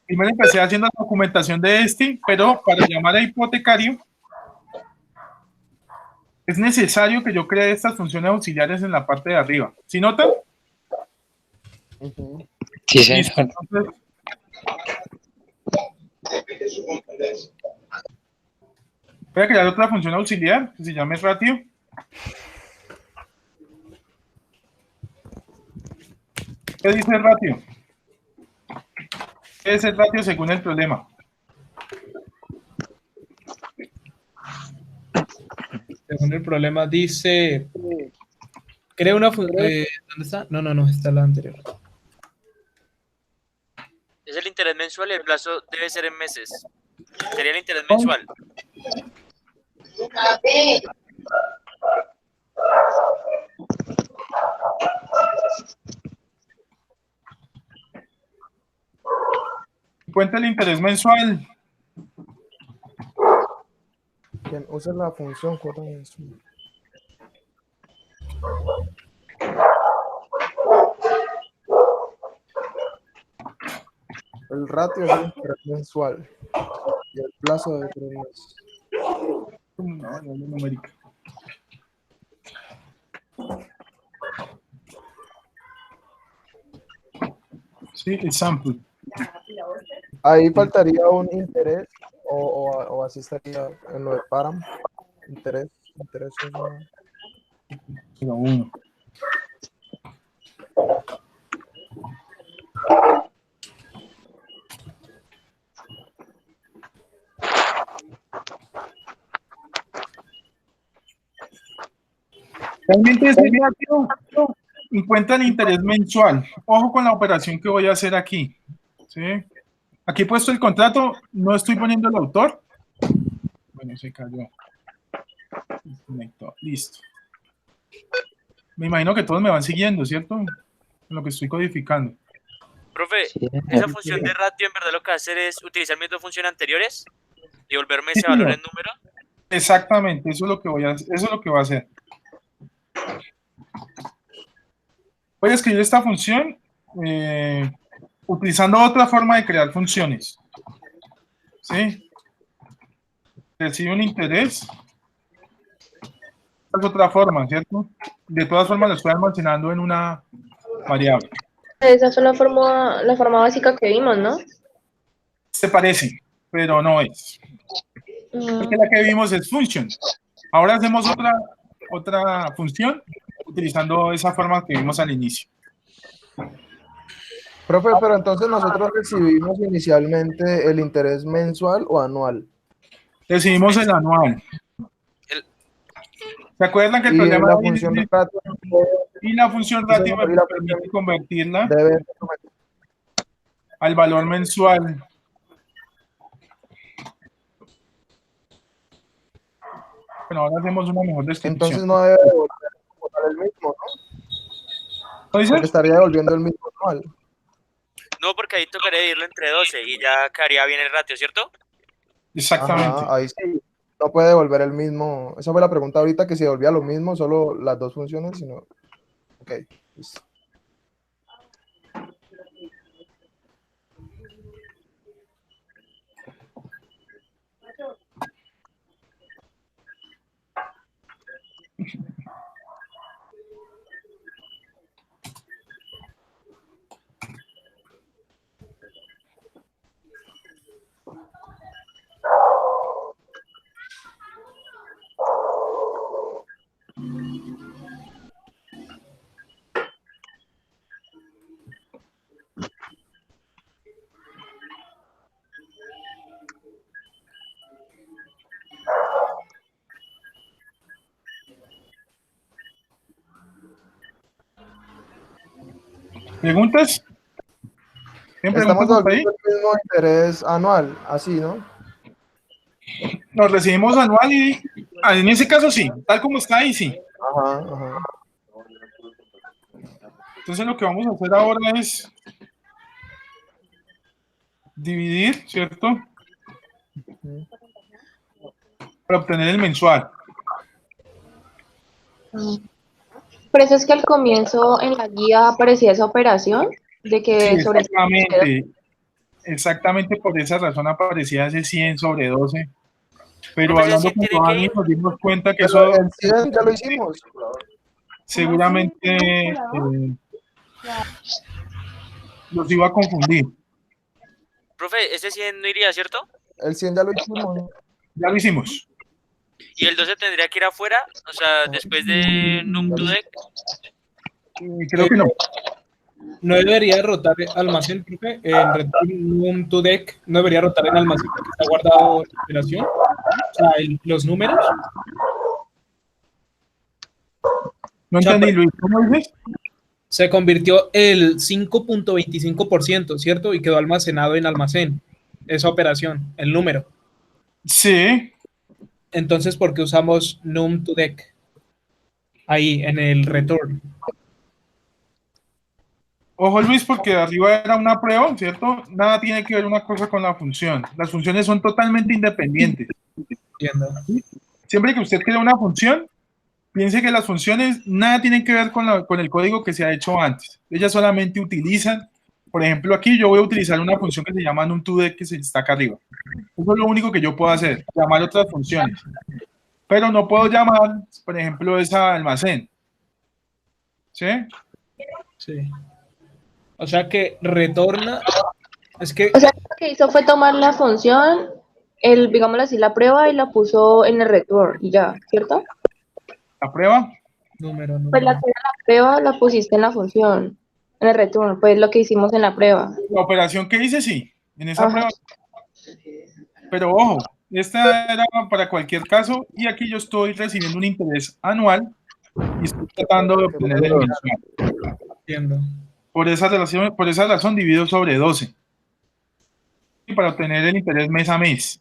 primero empecé haciendo la documentación de pero para llamar a hipotecario es necesario que yo cree estas funciones auxiliares en la parte de arriba. ¿Sí notan? Ujú. Sí, señor. Listo, entonces, voy a crear otra función auxiliar que se llame ratio. ¿Qué dice el ratio? ¿Qué es el ratio según el problema? Según el problema dice, crea una función, ¿dónde está? No, está la anterior. Es el interés mensual y el plazo debe ser en meses. Sería el interés mensual. Cuenta el interés mensual. Quien usa la función cuota mensual. El ratio es el interés mensual y el plazo de 3 meses. No, numérica. Sí, el sample. Ahí faltaría un interés o así estaría en lo de param. Interés es una... Pero uno. Realmente este ratio encuentra el interés mensual. Ojo con la operación que voy a hacer aquí. ¿Sí? Aquí he puesto el contrato, no estoy poniendo el autor. Bueno, se cayó. Desconectó. Listo. Me imagino que todos me van siguiendo, ¿cierto? En lo que estoy codificando. Profe, Sí, esa función de ratio en verdad lo que va a hacer es utilizar mis dos funciones anteriores y volverme Sí, ese valor señor. en número. Exactamente, eso es lo que eso es lo que va a hacer. Voy a escribir esta función utilizando otra forma de crear funciones. ¿Sí? recibe un interés. Es otra forma, ¿cierto? De todas formas lo estoy almacenando en una variable. Esa fue la forma básica que vimos, ¿no? Se parece, pero no es. Porque la que vimos es function. Ahora hacemos otra función utilizando esa forma que vimos al inicio. Profe, pero entonces nosotros recibimos inicialmente el interés mensual o anual. Recibimos el anual. ¿Se acuerdan que el Y problema la de función ahí- ratio y la función ratio me y la permite convertirla debe al valor mensual? Bueno, ahora hacemos una mejor descripción. entonces no debe devolver el mismo, ¿no? ¿No Porque dices? estaría devolviendo el mismo anual. No, porque ahí tocaría dividirlo entre 12 y ya quedaría bien el ratio, ¿cierto? Exactamente. Ajá, ahí sí. No puede devolver el mismo. Esa fue la pregunta ahorita, que si devolvía lo mismo, solo las dos funciones, sino. Ok, listo. ¿Preguntas? ¿Tienen Estamos preguntas por ahí? devolviendo el mismo interés anual, así, ¿no? Nos recibimos anual y en ese caso sí, tal como está ahí sí. Ajá, ajá. Entonces lo que vamos a hacer ahora es dividir, ¿cierto? Para obtener el mensual. Por eso es que al comienzo en la guía aparecía esa operación de que Sí, sobre exactamente por esa razón aparecía ese 100 sobre 12. Pero Profe, ese hablando 100 con tiene que Giovanni ir. nos dimos cuenta que Pero eso el 100 ya lo hicimos. seguramente los iba a confundir. Profe, ese 100 no iría, ¿cierto? El 100 ya lo hicimos. Ya lo hicimos. Y el 12 tendría que ir afuera, o sea, después de num2dec. Creo que no. No debería rotar almacén, profe. En return to deck no debería rotar en almacén porque está guardado en operación. O sea, los números. No entendí, Luis. ¿Cómo dices? Se convirtió el 5.25%, ¿cierto? Y quedó almacenado en almacén. Esa operación, el número. Sí. Entonces, ¿por qué usamos num to deck? Ahí, en el return. Ojo, Luis, porque arriba era una prueba, ¿cierto? Nada tiene que ver una cosa con la función. Las funciones son totalmente independientes. Entiendo. Siempre que usted crea una función, piense que las funciones nada tienen que ver con el código que se ha hecho antes. Ellas solamente utilizan, por ejemplo, aquí yo voy a utilizar una función que se llama num2dec que está acá arriba. Eso es lo único que yo puedo hacer, llamar otras funciones. Pero no puedo llamar, por ejemplo, esa almacén. ¿Sí? Sí. O sea que retorna. Es que O sea, lo que hizo fue tomar la función, digámoslo así, la prueba y la puso en el return y ya, ¿cierto? ¿La prueba? número. Pues la prueba la pusiste en la función, en el return, pues lo que hicimos en la prueba. La operación que hice, sí. En esa Ajá. prueba. Pero ojo, esta era para cualquier caso y aquí yo estoy recibiendo un interés anual y estoy tratando de obtener el mensual. Entiendo. Por esa razón divido sobre 12. Y para obtener el interés mes a mes.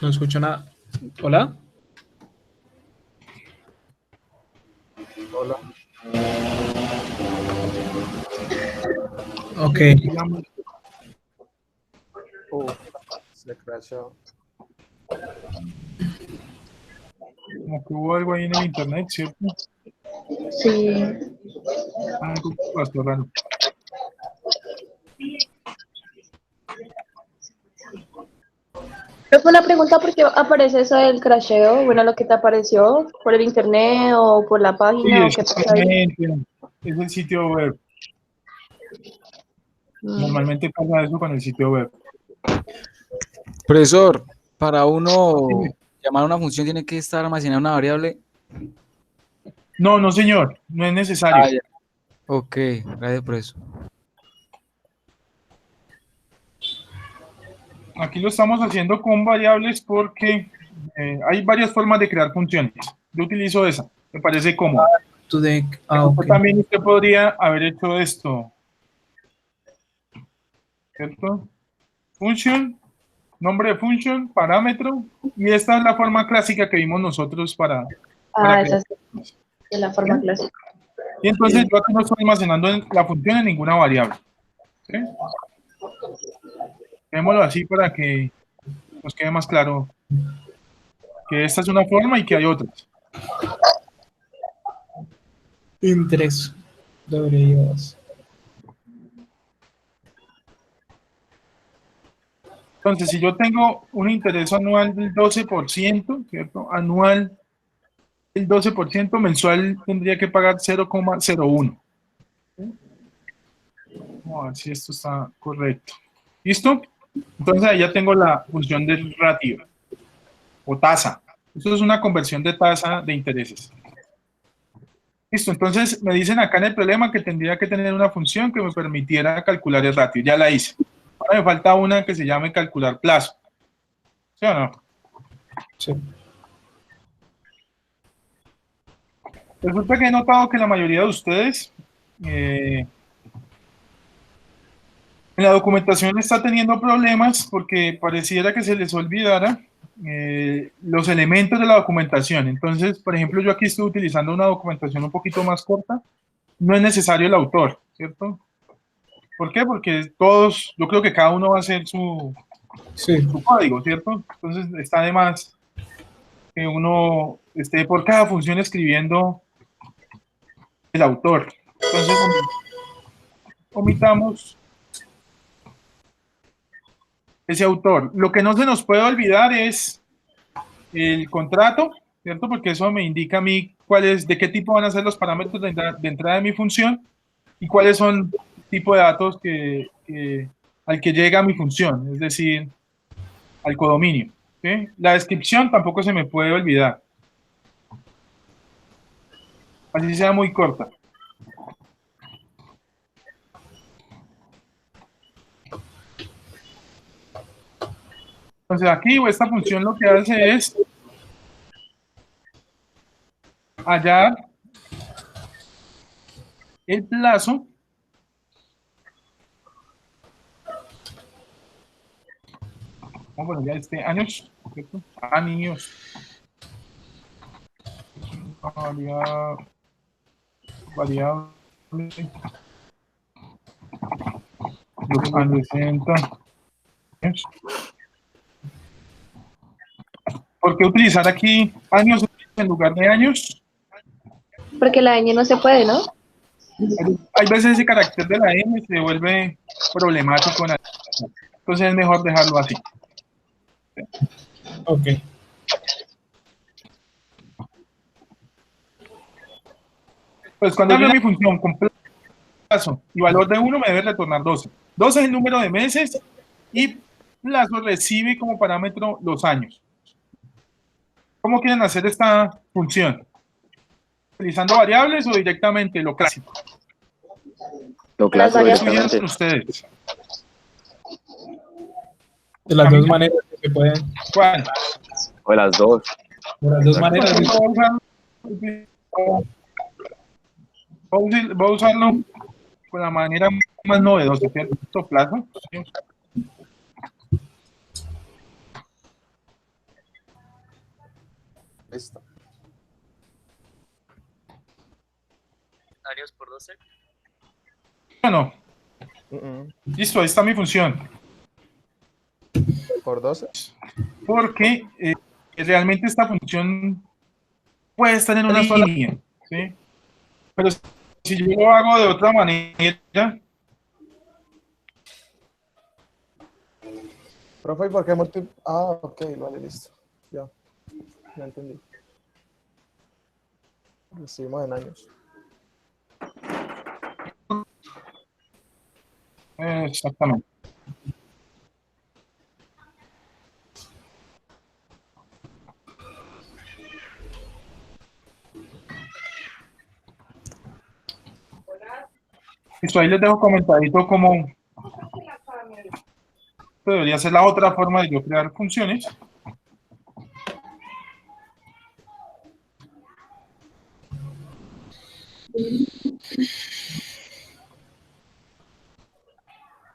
No escucho nada. ¿Hola? Hola. Ok. Se crashó. Como que hubo algo ahí en el internet, ¿cierto? Sí. Algo pasó raro. Pero fue una pregunta porque aparece eso del crasheo, bueno, lo que te apareció por el internet o por la Sí, página o qué pasa ahí. exactamente. Es el sitio web. Normalmente pasa eso con el sitio web. Profesor, para uno llamar a una función tiene que estar almacenada una variable. No, no, señor, no es necesario. Ah, ya. Ok, gracias por eso. Aquí lo estamos haciendo con variables porque hay varias formas de crear funciones. Yo utilizo esa, me parece cómodo. Ok. También usted podría haber hecho esto, ¿cierto? Function, nombre de function, parámetro, y esta es la forma clásica que vimos nosotros para Ah, crear. esa es la forma clásica. Y entonces yo aquí no estoy almacenando la función en ninguna variable. ¿Sí? Démoslo así para que nos quede más claro que esta es una forma y que hay otras. Interés. Deberías. Entonces, si yo tengo un interés anual del 12%, ¿cierto? Anual el 12%, mensual tendría que pagar 0,01. Vamos a ver si esto está correcto. ¿Listo? Entonces ahí ya tengo la función del ratio o tasa. Esto es una conversión de tasa de intereses. Listo, entonces me dicen acá en el problema que tendría que tener una función que me permitiera calcular el ratio. Ya la hice. Ahora me falta una que se llame calcular plazo. ¿Sí o no? Sí. Resulta que he notado que la mayoría de ustedes en la documentación está teniendo problemas porque pareciera que se les olvidara los elementos de la documentación. Entonces, por ejemplo, yo aquí estoy utilizando una documentación un poquito más corta. No es necesario el autor, ¿cierto? ¿Por qué? Porque todos, yo creo que cada uno va a hacer su código, ¿cierto? Entonces, está de más que uno esté por cada función escribiendo el autor. Entonces, omitamos ese autor. Lo que no se nos puede olvidar es el contrato, ¿cierto? Porque eso me indica a mí de qué tipo van a ser los parámetros de entrada de mi función y cuáles son el tipo de datos al que llega mi función, es decir, al codominio. ¿Sí? La descripción tampoco se me puede olvidar. Así sea muy corta. Entonces aquí esta función lo que hace es hallar el plazo bueno, ya años, ¿cierto? Años. Variable. Los años 60. ¿Por qué utilizar aquí años en lugar de años? Porque la ñ no se puede, ¿no? Hay veces ese carácter de la n se vuelve problemático. Entonces es mejor dejarlo así. Ok. Pues cuando yo mi función con plazo y valor de 1 me debe retornar 12. 12 es el número de meses y plazo recibe como parámetro los años. ¿Cómo quieren hacer esta función? ¿Utilizando variables o directamente lo clásico? Lo clásico directamente. directamente. Ustedes. De las dos maneras que se pueden. ¿Cuál? O las dos. De las dos maneras. Voy a usarlo con la manera más novedosa, ¿cierto? Plazo. Listo. Años por 12. Bueno, listo, ahí está mi función. por 12. Porque realmente esta función puede estar en una sola línea, ¿sí? Pero si yo lo hago de otra manera, Profe, ¿y por qué ok, vale, listo. Ya entendí. Recibimos en años. exactamente. Listo, ahí les dejo comentadito cómo debería ser la otra forma de yo crear funciones.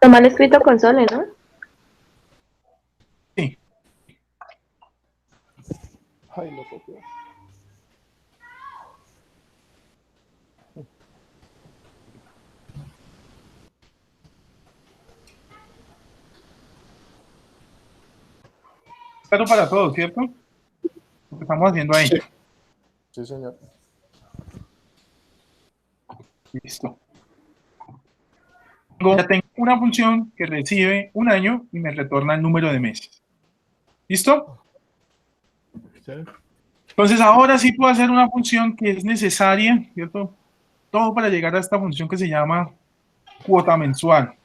Lo mal escrito con Sole, ¿no? Sí. Ay, lo copié. Claro para todos, ¿cierto? Lo que estamos haciendo ahí. Sí, señor. Listo. Ya tengo una función que recibe un año y me retorna el número de meses. ¿Listo? Sí. Entonces ahora sí puedo hacer una función que es necesaria, ¿cierto? Todo para llegar a esta función que se llama cuota mensual.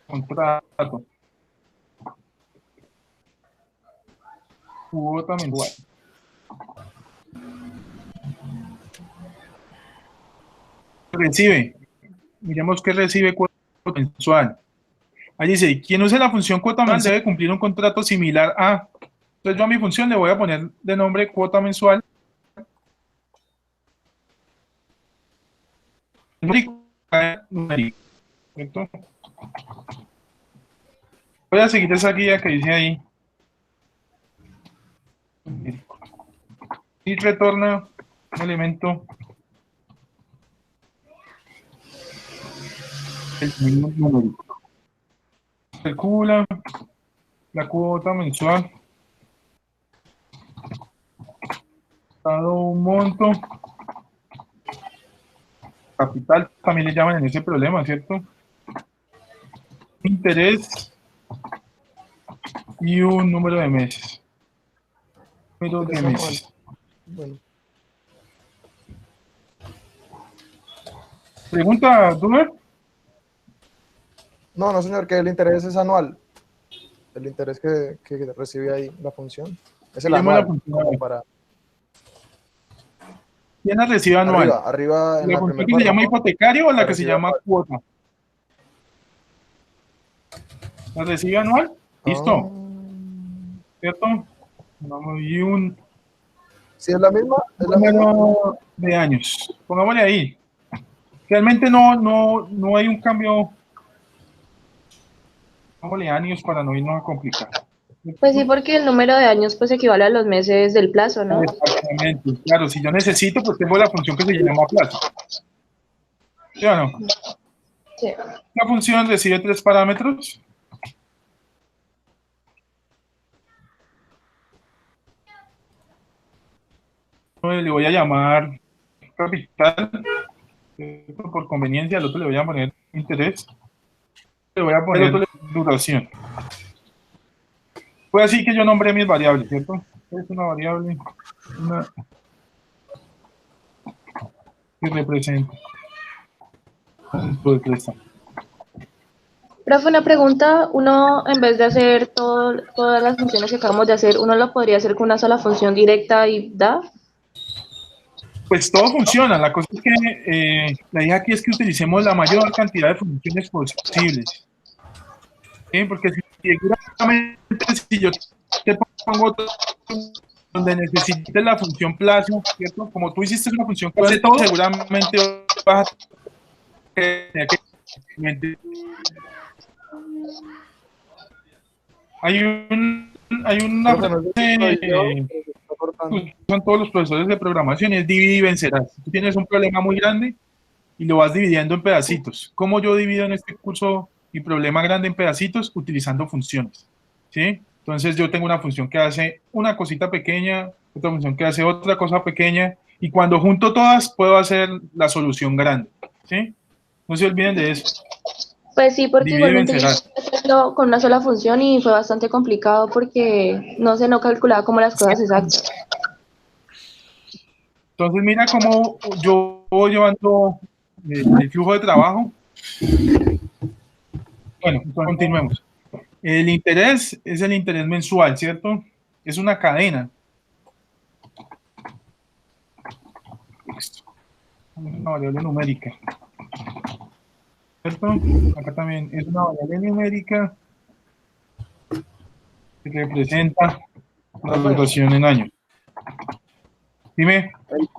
Contrato. Cuota mensual. Recibe. Miremos qué recibe cuota mensual. Ahí dice, quien use la función cuota mensual debe cumplir un contrato similar a... Entonces yo a mi función le voy a poner de nombre cuota mensual. ¿Cierto? Voy a seguir esa guía que dice ahí. Y retorna un elemento. El numérico. Calcula la cuota mensual. Dado un monto. Capital también le llaman en ese problema, ¿cierto? Interés y un número de meses. Número de meses. Bueno. ¿Pregunta, Dumer? No, señor, que el interés es anual. El interés que recibe ahí la función. Es el Llamo la anual. función. Como para ¿Quién la recibe anual? Arriba en ¿La la función primera que se llama párrafo, hipotecario o la que se recibe llama anual. cuota? ¿La recibe anual? Listo. ¿Cierto? Y un Si es la misma, es la misma. número de años. Pongámosle ahí. Realmente no hay un cambio. Pongámosle años para no irnos a complicar. Pues sí, porque el número de años pues equivale a los meses del plazo, ¿no? Exactamente. Claro, si yo necesito, pues tengo la función que se llama plazo. ¿Sí o no? Sí. La función recibe 3 parámetros. Le voy a llamar capital, por conveniencia, al otro le voy a poner interés, le voy a poner duración. Fue así que yo nombré mis variables, ¿cierto? Es una variable que representa pues esta. Profe, una pregunta, uno en vez de hacer todas las funciones que acabamos de hacer, ¿uno lo podría hacer con una sola función directa y da? Pues todo funciona, la cosa es que la idea aquí es que utilicemos la mayor cantidad de funciones posibles. ¿Sí? Porque seguramente si yo te pongo donde necesites la función plazo, ¿cierto? Como tú hiciste una función que hace todo, seguramente vas a tener que... Hay una son todos los profesores de programación, es divide y vencerás. Tú tienes un problema muy grande y lo vas dividiendo en pedacitos. ¿Cómo yo divido en este curso y problema grande en pedacitos utilizando funciones, ¿sí? Entonces yo tengo una función que hace una cosita pequeña, otra función que hace otra cosa pequeña, y cuando junto todas puedo hacer la solución grande, ¿sí? No se olviden de eso. Pues sí, porque Divide y igualmente yo vencerás. intenté hacerlo con una sola función y fue bastante complicado porque no sé, no calculaba como las cosas exactas. Entonces mira cómo yo voy llevando el flujo de trabajo. Bueno, entonces continuemos. El interés es el interés mensual, ¿cierto? Es una cadena. Una variable numérica. ¿Cierto? Acá también es una variable numérica que representa la duración en años. Dime.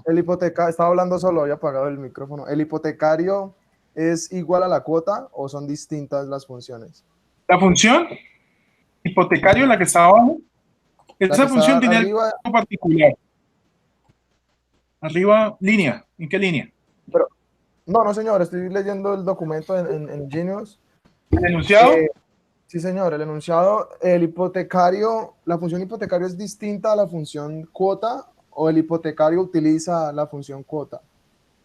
El hipotecario, estaba hablando solo, había apagado el micrófono. ¿El hipotecario es igual a la cuota o son distintas las funciones? La función hipotecario, la que está abajo, esa función tiene arriba, algo particular. Arriba, línea. ¿En qué línea? Pero, no, señor, estoy leyendo el documento en Genius. ¿El enunciado? Sí, señor, el enunciado, el hipotecario, la función hipotecario es distinta a la función cuota o el hipotecario utiliza la función cuota.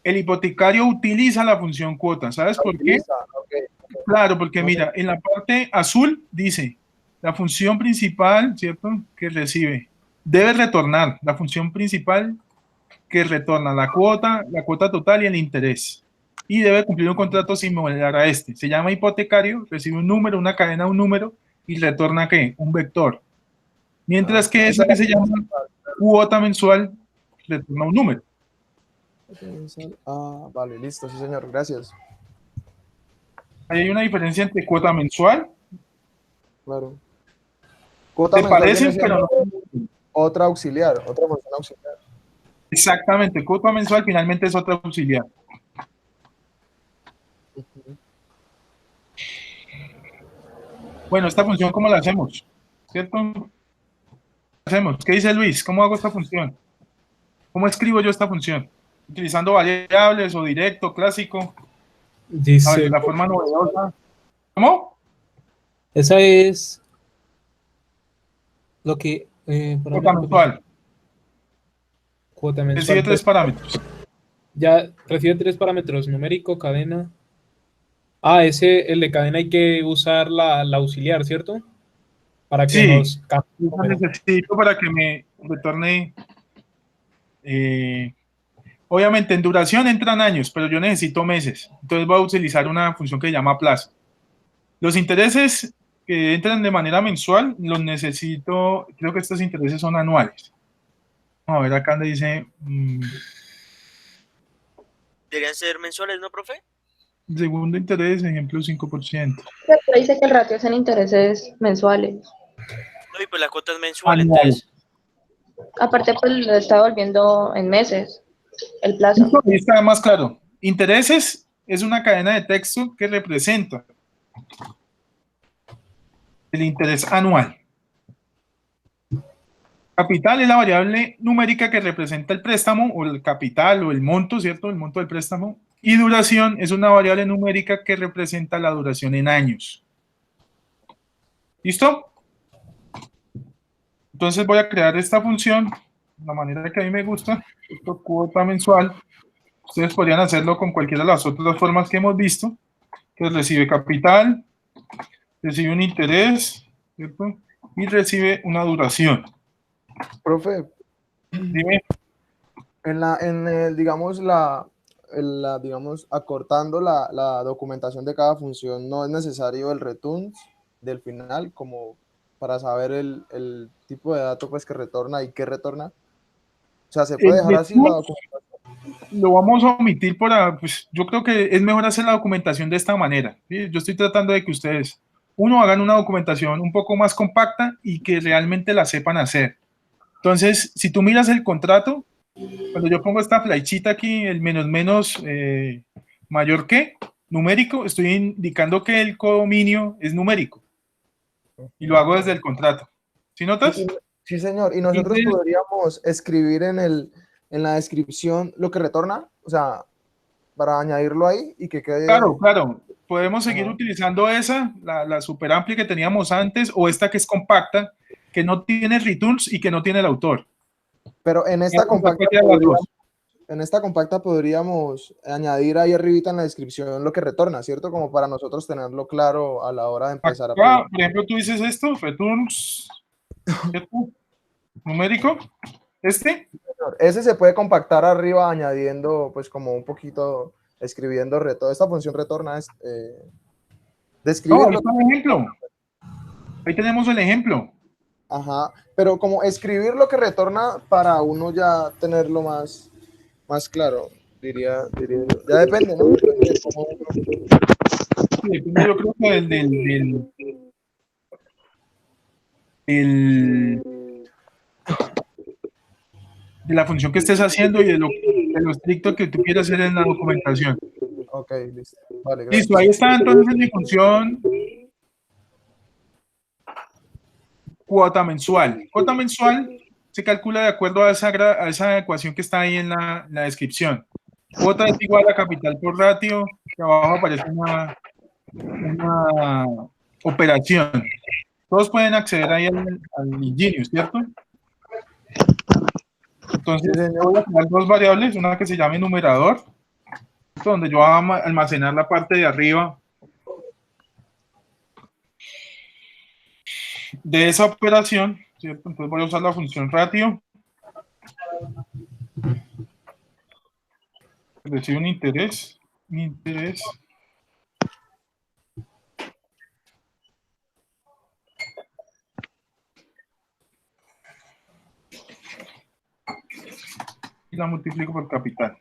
El hipotecario utiliza la función cuota. ¿Sabes por qué? Okay. Claro, porque mira, en la parte azul dice la función principal, ¿cierto? Que recibe. Debe retornar la función principal que retorna la cuota total y el interés. Y debe cumplir un contrato similar a este. Se llama hipotecario, recibe un número, una cadena de un número y retorna ¿qué? Un vector. Mientras que esa que se llama cuota mensual retorna un número. Ah, vale, listo, sí, señor, gracias. Ahí hay una diferencia entre cuota mensual. Claro. Cuota ¿Te mensual parecen? viene Pero siendo otra auxiliar, otra función auxiliar. Exactamente, cuota mensual finalmente es otra auxiliar. Bueno, esta función, ¿cómo la hacemos? ¿Cierto? ¿Hacemos? ¿Qué dice Luis? ¿Cómo hago esta función? ¿Cómo escribo yo esta función? ¿Utilizando variables o directo, clásico? Dice, A ver, la forma novedosa. ¿Cómo? esa es lo que... Cuota mensual. Cuota mensual. Recibe 3 parámetros. Ya recibe 3 parámetros, numérico, cadena. Ah, el de cadena hay que usar la auxiliar, ¿cierto? Para que sí, nos cambie. Necesito para que me retorne. Obviamente en duración entran años, pero yo necesito meses. Entonces voy a utilizar una función que se llama plazo. Los intereses que entran de manera mensual los necesito, creo que estos intereses son anuales. Vamos a ver acá donde dice... ¿Deberían ser mensuales, no, profe? Segundo interés, ejemplo, 5%. Pero dice que el ratio es en intereses mensuales. No, y pues la cuota es mensual, Anual. entonces... Aparte, pues lo está volviendo en meses, el plazo. Ahí está más claro. Intereses es una cadena de texto que representa el interés anual. Capital es la variable numérica que representa el préstamo o el capital o el monto, ¿cierto? El monto del préstamo. Y duración es una variable numérica que representa la duración en años. ¿Listo? Entonces voy a crear esta función de la manera que a mí me gusta. Esto, cuota mensual. Ustedes podrían hacerlo con cualquiera de las otras formas que hemos visto. Que recibe capital, recibe un interés, ¿cierto? Y recibe una duración. Profe, dime. Digamos, digamos, acortando la documentación de cada función, no es necesario el return del final como para saber el tipo de dato pues que retorna y qué retorna. O sea, ¿se puede dejar así la documentación? Lo vamos a omitir pues yo creo que es mejor hacer la documentación de esta manera. ¿sí? Yo estoy tratando de que ustedes, hagan una documentación un poco más compacta y que realmente la sepan hacer. Entonces, si tú miras el contrato, cuando yo pongo esta flechita aquí, el menos mayor que, numérico, estoy indicando que el codominio es numérico. Y lo hago desde el contrato. ¿Sí notas? Sí, señor. ¿Y nosotros podríamos escribir en la descripción lo que retorna? O sea, para añadirlo ahí y que quede... Claro, claro. Podemos seguir utilizando esa, la super amplia que teníamos antes, o esta que es compacta, que no tiene returns y que no tiene el autor. Pero en esta compacta podríamos añadir ahí arribita en la descripción lo que retorna, ¿cierto? Como para nosotros tenerlo claro a la hora de empezar Acá, a probar. por ejemplo, tú dices esto, returns, ¿cierto? Numérico, Ese se puede compactar arriba añadiendo, pues como un poquito, escribiendo retorno. Esta función retorna es describir. No, ahí está el ejemplo. Ahí tenemos el ejemplo. Ajá, pero como escribir lo que retorna para uno ya tenerlo más claro, diría yo. Ya depende, ¿no? Depende de cómo uno... Sí, depende, yo creo que de la función que estés haciendo y de lo estricto que tú quieras hacer en la documentación. Ok, listo. Vale, gracias. Listo, ahí está entonces mi función cuota mensual. Cuota mensual se calcula de acuerdo a esa ecuación que está ahí en la descripción. Cuota es igual a capital por ratio, que abajo aparece una operación. Todos pueden acceder ahí al Ingenious, ¿cierto? Entonces, voy a crear dos variables, una que se llame numerador, donde yo voy a almacenar la parte de arriba de esa operación, ¿cierto? Entonces voy a usar la función ratio. Recibe un interés. Y la multiplico por capital.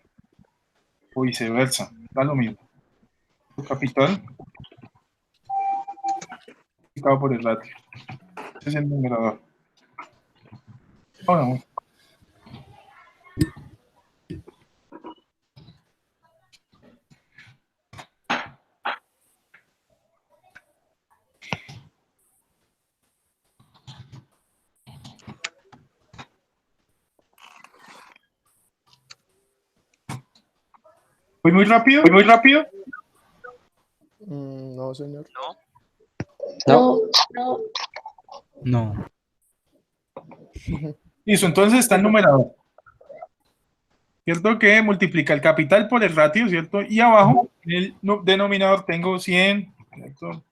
O viceversa, da lo mismo. Por capital multiplicado por el ratio. Ese es el numerador. Ahora, ¿voy muy rápido? No, señor. No. Listo, entonces está el numerador. ¿Cierto? Que multiplica el capital por el ratio, ¿cierto? Y abajo, en el denominador, tengo 100, ¿cierto?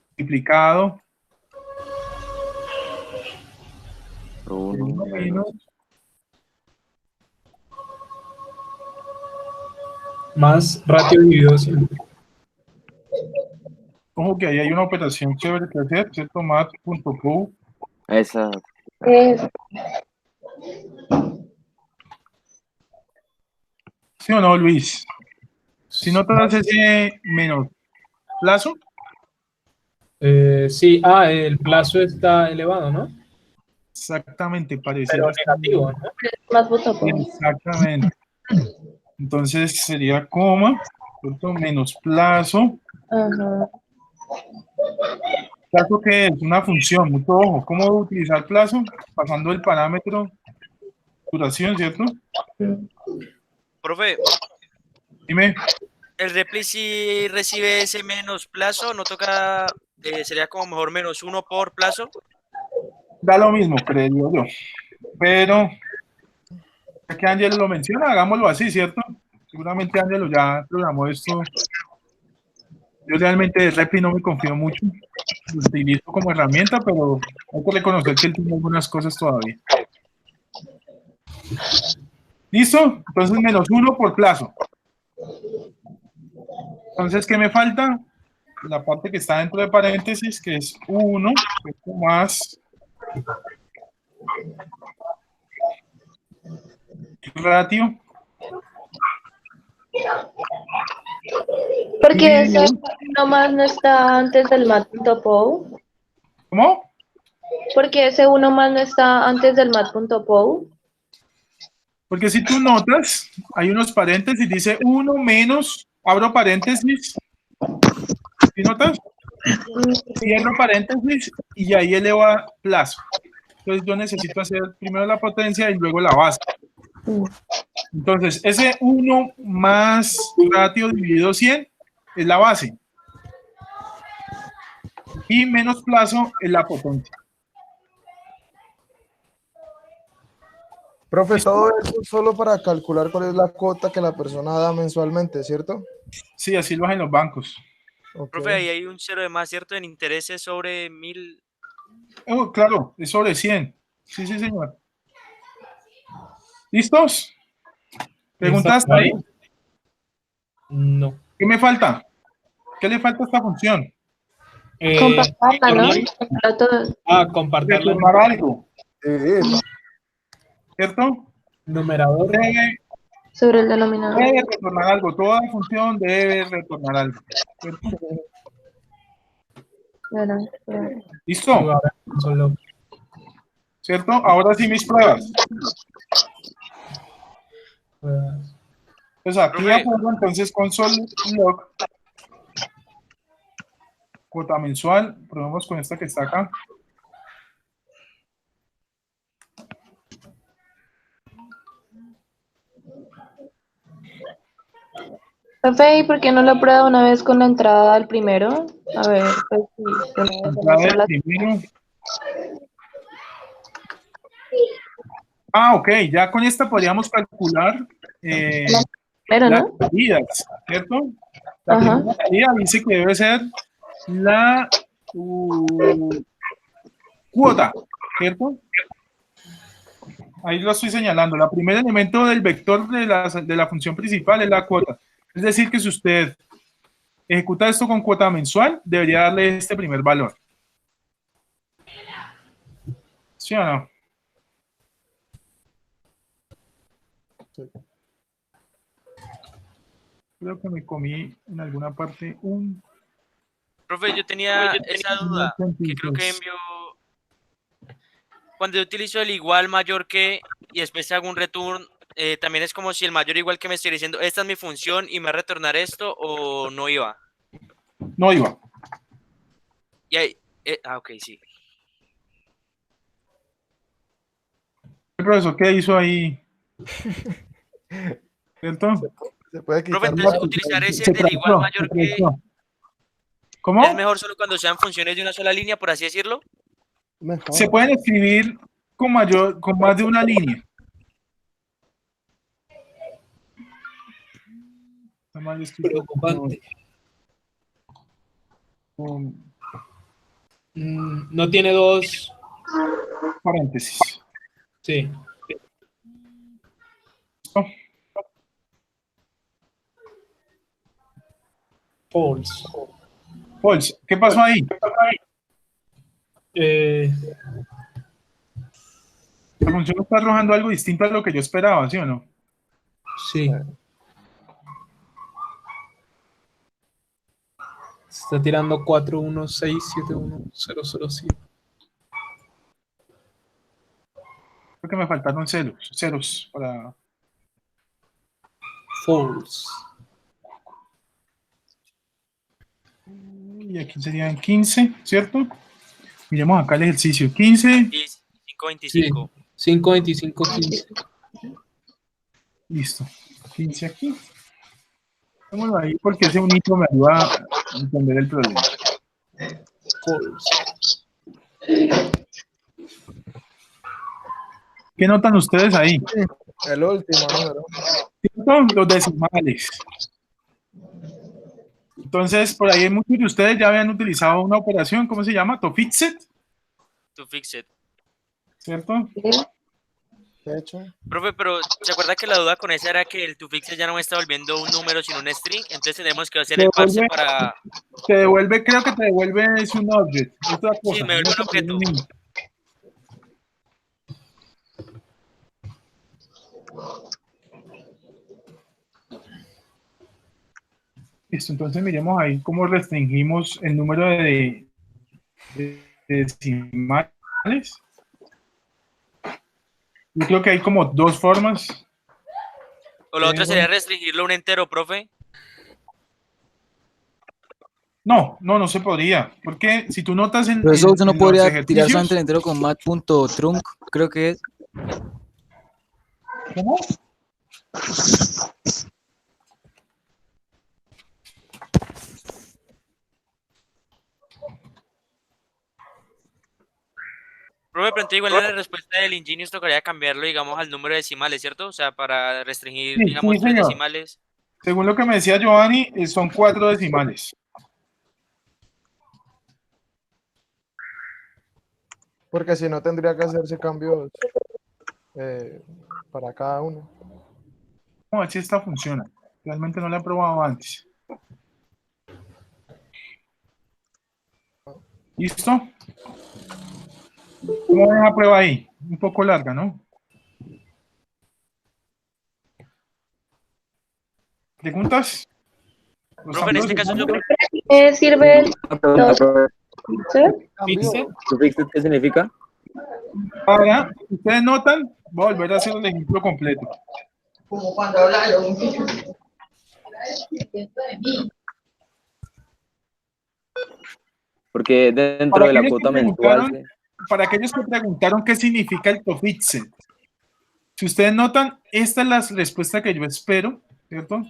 Multiplicado. Más ratio dividido 100. Ojo que ahí hay una operación chévere que hacer, ¿cierto? Mat.pu. Esa. ¿Sí o no, Luis? Si no te das ese menos plazo. Sí, el plazo está elevado, ¿no? Exactamente, parece. Pero negativo, ¿no? Más voto. Exactamente. Entonces sería coma, ¿cierto? Menos plazo. Ajá. ¿Plazo qué es? Una función, mucho ojo. ¿Cómo utilizar plazo? Pasando el parámetro duración, ¿cierto? Profe, Dime. el repli si recibe ese menos plazo, no toca, sería como mejor -1 por plazo. Da lo mismo, creo yo. Pero, ya que Ángel lo menciona, hagámoslo así, ¿cierto? Seguramente Ángel ya programó esto. Yo realmente de repli no me confío mucho. Lo utilizo como herramienta, pero hay que reconocer que él tiene algunas cosas todavía. ¿Listo? Entonces, -1 por plazo. Entonces, ¿qué me falta? La parte que está dentro de paréntesis, que es 1 más ratio. Porque ese uno más no está antes del mat.pow. ¿Cómo? Porque ese uno más no está antes del mat.pow. Porque si tú notas, hay unos paréntesis, dice 1 menos, abro paréntesis, ¿sí notas? Cierro paréntesis y ahí eleva plazo. Entonces yo necesito hacer primero la potencia y luego la base. Entonces, ese 1 más ratio dividido 100 es la base. Y menos plazo es la potencia. Profe, todo eso es solo para calcular cuál es la cuota que la persona da mensualmente, ¿cierto? Sí, así lo hacen los bancos. Ok. Profe, ahí hay un cero de más, ¿cierto? En intereses sobre 1000. Oh, claro, es sobre 100. Sí, sí, señor. ¿Listos? ¿Preguntas ¿Listo? ahí? No. ¿Qué me falta? ¿Qué le falta a esta función? Compartirla, ¿no? Para todos. Compartirla. Retornar algo, Sí. ¿cierto? Numerador. Sobre el denominador. Debe retornar algo. Toda función debe retornar algo, ¿cierto? Claro, claro. ¿Listo? Ahora, solo. ¿Cierto? Ahora sí mis pruebas. Pues aquí Profe. acuerdo entonces console log, cuota mensual, probemos con esta que está acá. Profe, ¿y por qué no lo prueba una vez con la entrada al primero? A ver, pues sí, de una vez Entrada hacemos del primero. Ah, ok, ya con esta podríamos calcular primero, las ¿no? salidas, ¿cierto? La Ajá. primera salida dice que debe ser la cuota, ¿cierto? Ahí lo estoy señalando. El primer elemento del vector de la función principal es la cuota. Es decir, que si usted ejecuta esto con cuota mensual, debería darle este primer valor. ¿Sí o no? Creo que me comí en alguna parte un... Profe, yo tenía esa duda, que creo que envió. Cuando yo utilizo el igual mayor que y después hago un return, también es como si el mayor igual que me estoy diciendo, esta es mi función y me va a retornar esto, o no iba. No iba. Y ahí, ok, sí. El profesor, ¿qué hizo ahí? ¿Cierto? Se puede Profe, quitar entonces la- utilizar ese Se del igual tradució, mayor se que tradució. ¿Cómo? es mejor solo cuando sean funciones de una sola línea, por así decirlo. Mejor. Se pueden escribir con más de una línea. Está mal escrito. Preocupante. Con No tiene dos. paréntesis. Sí. ¿Listo? False. False. ¿Qué pasó ahí? La función está arrojando algo distinto a lo que yo esperaba, ¿sí o no? Sí. Está tirando 41671007. Creo que me faltaron ceros para... False. Y aquí serían 15, ¿cierto? Miremos acá el ejercicio. 15. Y 525. 52515. Listo. 15 aquí. Démoslo ahí porque ese unito me ayuda a entender el problema. False. ¿Qué notan ustedes ahí? El último número. ¿Cierto? Los decimales. Entonces, por ahí muchos de ustedes ya habían utilizado una operación, ¿cómo se llama? To fix it, To fix it. ¿cierto? De hecho, Profe, pero ¿se acuerda que la duda con esa era que el to fix it ya no me está volviendo un número sino un string? Entonces tenemos que hacer el parse para... Te devuelve, creo que te devuelve es un object, otra cosa. Sí, me devuelve un objeto. Listo, entonces miremos ahí cómo restringimos el número de decimales. Yo creo que hay como dos formas. O la otra sería restringirlo a un entero, profe. No se podría, porque si tú notas en, Pero eso usted no en podría los tirar ejercicios, solamente el entero con mat.trunc, creo que es. ¿Cómo? Profe, pero entonces igual en la respuesta del Ingenious tocaría cambiarlo, digamos, al número de decimales, ¿cierto? O sea, para restringir, Sí, digamos, sí, 3 señor. decimales. Según lo que me decía Giovanni, son 4 decimales. Porque si no tendría que hacerse cambios para cada uno. Vamos a ver si esta funciona. Realmente no la he probado antes. ¿Listo? ¿Cómo ven la prueba ahí? Un poco larga, ¿no? ¿Preguntas? ¿Lo Profe, en están este caso yo procesando? ¿Qué sirve el Una pregunta, profe. ¿Fixed? ¿Fixed qué significa? Ahora, si ustedes notan, voy a volver a hacer el ejemplo completo. Porque dentro Para de la aquellos cuota que mensual, preguntaron, para aquellos que preguntaron qué significa el TOEFL, si ustedes notan, esta es la respuesta que yo espero, ¿cierto?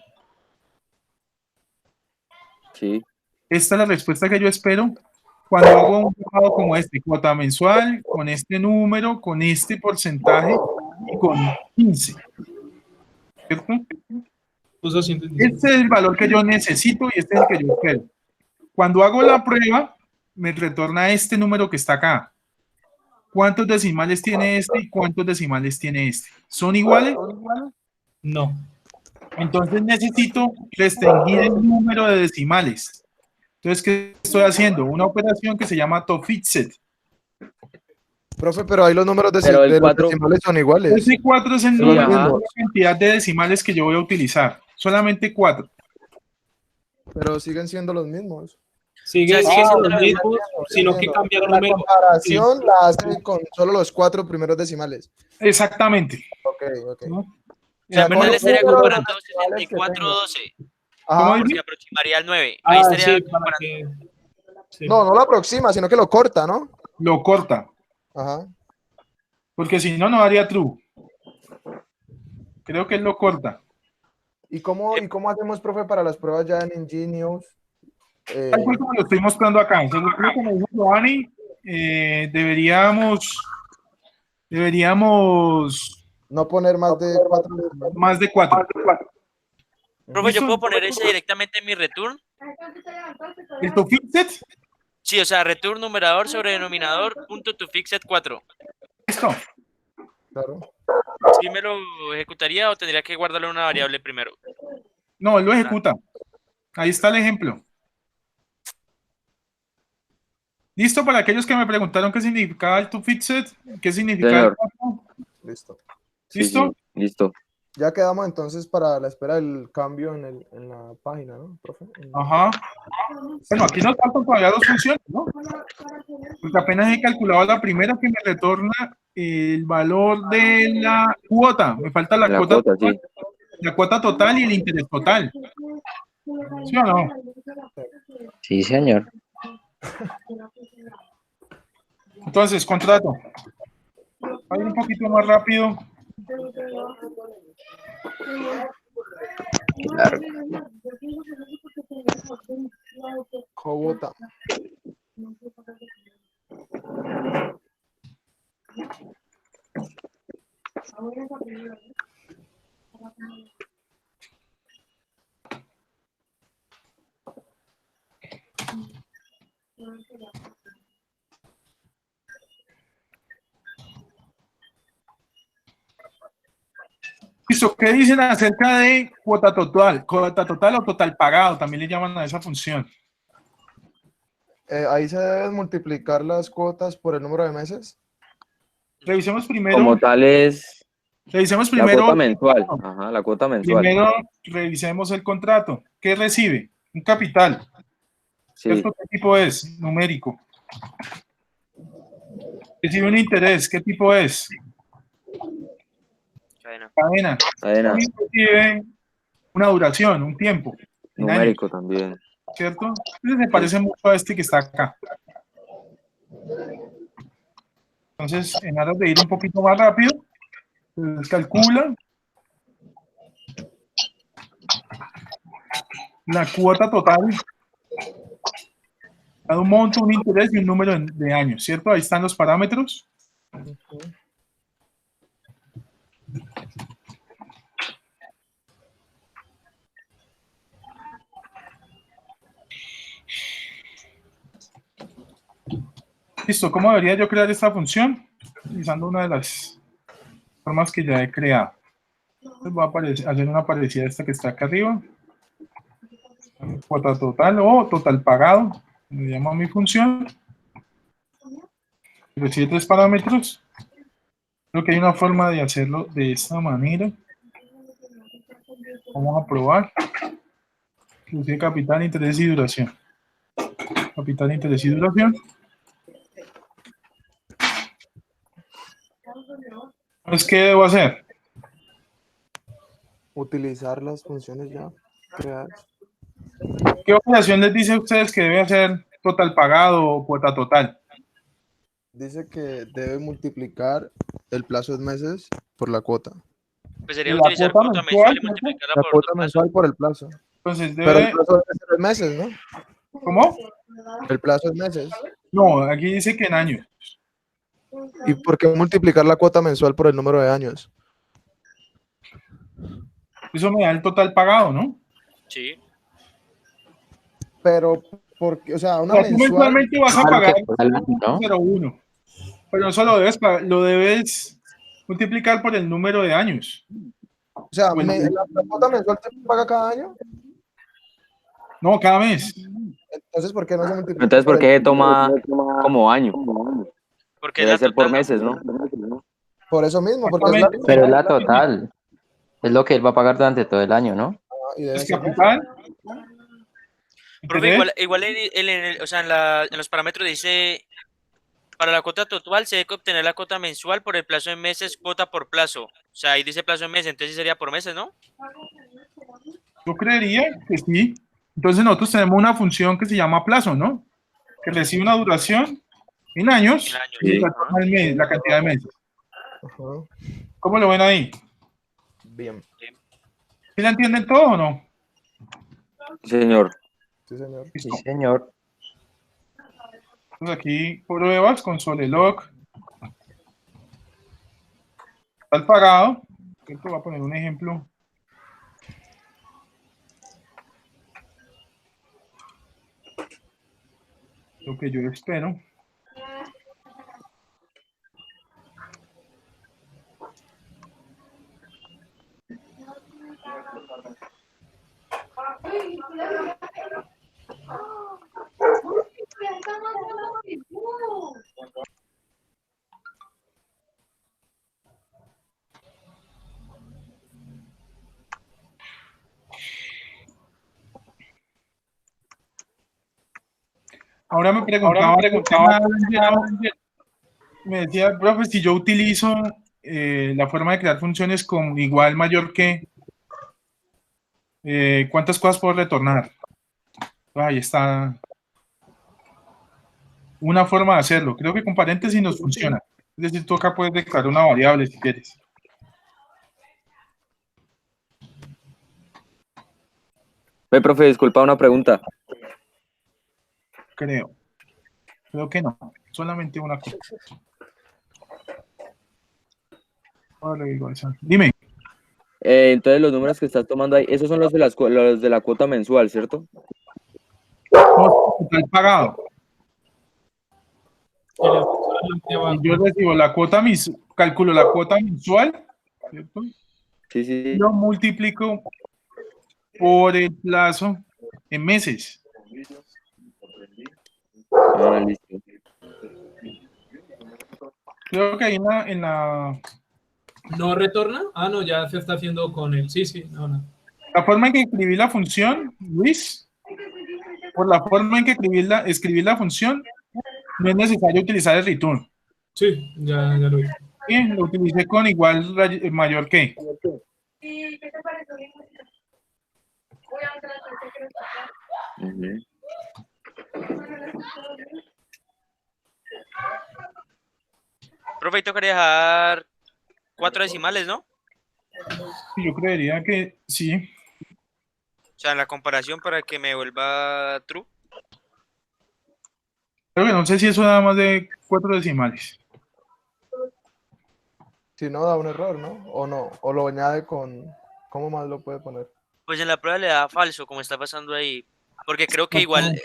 sí. Esta es la respuesta que yo espero cuando hago un trabajo como este, cuota mensual, con este número, con este porcentaje y con 15, ¿cierto? Puso 116. Este es el valor que yo necesito y este es el que yo espero. Cuando hago la prueba, me retorna este número que está acá. ¿Cuántos decimales tiene este y cuántos decimales tiene este? ¿Son iguales? No. Entonces necesito restringir el número de decimales. Entonces, ¿qué estoy haciendo? Una operación que se llama TOEFL. Profe, pero ahí los números Pero el de los 4, decimales son iguales. Ese 4 es el Sí, número, ajá. la cantidad de decimales que yo voy a utilizar. Solamente 4. Pero siguen siendo los mismos. Sigue O sea, siendo sigue los siendo mismos, sino que Entiendo. cambiaron La número. comparación la hacen con solo los 4 primeros decimales. Exactamente. Ok, ok. ¿No? O sea, en con verdad le los estaría números de los comparando decimales que 64-12, ¿Cómo Ajá. dice? porque aproximaría al 9. Ahí Ah, estaría sí, para comparando. que... Sí. No, no lo aproxima, sino que lo corta, ¿no? Lo corta. Ajá. Porque si no, no daría true. Creo que él lo corta. ¿Y cómo hacemos, profe, para las pruebas ya en Ingenious? Tal cual como lo estoy mostrando acá. Según lo que me dijo Giovanni, deberíamos No poner más de 4. más de 4. Profe, ¿yo puedo poner ese directamente en mi return? ¿El TOEFL? Sí, o sea, return numerador sobre denominador punto TOEFL 4. Listo. Claro. ¿Sí me lo ejecutaría o tendría que guardarlo en una variable primero? No, él lo ejecuta. Ahí está el ejemplo. ¿Listo? Para aquellos que me preguntaron qué significaba el TOEFL, qué significaba el Señor. 4. Listo. Sí, ¿Listo? sí, listo. Ya quedamos entonces para la espera del cambio en la página, ¿no, profe? Ajá. Bueno, aquí nos faltan todavía 2 funciones, ¿no? Porque apenas he calculado la primera que me retorna el valor de la cuota. Me falta la La cuota cuota, total, sí. la cuota total y el interés total. ¿Sí o no? Sí, señor. Entonces, contrato. A ir un poquito más rápido. Qué largo. Cobota. Listo, ¿qué dicen acerca de cuota total? Cuota total o total pagado, también le llaman a esa función. Ahí se deben multiplicar las cuotas por el número de meses. Revisemos Como primero. tal es Revisemos la primero. cuota mensual. Ajá, la cuota mensual. Primero revisemos el contrato. ¿Qué recibe? Un capital. Sí, ¿Esto qué tipo es? Numérico. Recibe un interés. ¿Qué tipo es? Cadena. Cadena. cadena, También recibe una duración, un tiempo. En años, numérico también. ¿cierto? Entonces se parece mucho a este que está acá. Entonces, en aras de ir un poquito más rápido, pues calcula la cuota total a un monto, un interés y un número de años, ¿cierto? Ahí están los parámetros. Listo, ¿cómo debería yo crear esta función? Utilizando una de las formas que ya he creado. Entonces voy a hacer una parecida a esta que está acá arriba. Cuota total o total pagado. Me llamo mi función. Recibe 3 parámetros. Creo que hay una forma de hacerlo de esta manera. Vamos a probar. Inclusive capital, interés y duración. Capital, interés y duración. Entonces, ¿qué debo hacer? Utilizar las funciones ya creadas. ¿Qué operación les dice a ustedes que debe hacer total pagado o cuota total? Dice que debe multiplicar el plazo en meses por la cuota. Pues sería La utilizar cuota cuota mensual, mensual y multiplicarla La por cuota plazo. mensual por el plazo. Entonces, Pero el debe... plazo debe ser en meses, ¿no? ¿Cómo? El plazo en meses. No, aquí dice que en años. ¿Y por qué multiplicar la cuota mensual por el número de años? Eso me da el total pagado, ¿no? Sí. Pero, porque, o sea, una O sea, tú mensual. mensualmente vas a Claro pagar que total, ¿no? 0,1. Pero eso lo debes multiplicar por el número de años. O sea, Bueno, la cuota mensual se paga cada año. no, cada mes. Entonces, ¿por qué no se multiplica? Entonces, ¿por por qué el- toma como año? Porque es Debe la ser por total, ¿no? meses, ¿no? Por eso mismo, porque es la Exactamente. Pero es la total. Es lo que él va a pagar durante todo el año, ¿no? y debe Es ser capital. Profe, interés, igual o sea, en los parámetros dice, para la cuota total se debe obtener la cuota mensual por el plazo en meses, cuota por plazo. O sea, ahí dice plazo en meses, entonces sí sería por meses, ¿no? Yo creería que sí. Entonces nosotros tenemos una función que se llama plazo, ¿no? Que recibe una duración en años En años, y sí. la toma el mes, la cantidad de meses. Ajá. ¿Cómo lo ven ahí? Bien. ¿Sí la entienden todo o no? Señor. Sí, señor. Sí, Listo. señor. Entonces aquí pruebas, console log. Total pagado. Esto voy a poner un ejemplo. Lo que yo espero. Ahora me preguntaba, me decía, profe, si yo utilizo la forma de crear funciones con igual, mayor que, ¿cuántas cosas puedo retornar? Ahí está una forma de hacerlo. Creo que con paréntesis nos funciona. Es decir, tú acá puedes declarar una variable si quieres. Ve, profe, disculpa una pregunta. Creo que no. Solamente una cosa. Ahora le digo eso. Dime. Entonces, los números que estás tomando ahí, esos son los de los de la cuota mensual, ¿cierto? No, total pagado. Y Yo recibo la cuota, calculo la cuota mensual, ¿cierto? Sí, sí. Lo multiplico por el plazo en meses. Ah, listo. Creo que ahí en la ¿No retorna? Ah, no, ya se está haciendo con él. Sí, sí, no, no. la forma en que escribí la función, Luis, por la forma en que escribí la función, no es necesario utilizar el return. Sí, ya lo hice. Bien, lo utilicé con igual mayor que. Ujú. Profe, ahí tocaría dejar 4 decimales, ¿no? Yo creería que sí. sea, en la comparación para que me vuelva true. Creo que no sé si eso da más de 4 decimales. Si no, da un error, ¿no? O no, o lo añade con... ¿Cómo más lo puede poner? Pues en la prueba le da falso, como está pasando ahí. Porque creo que igual,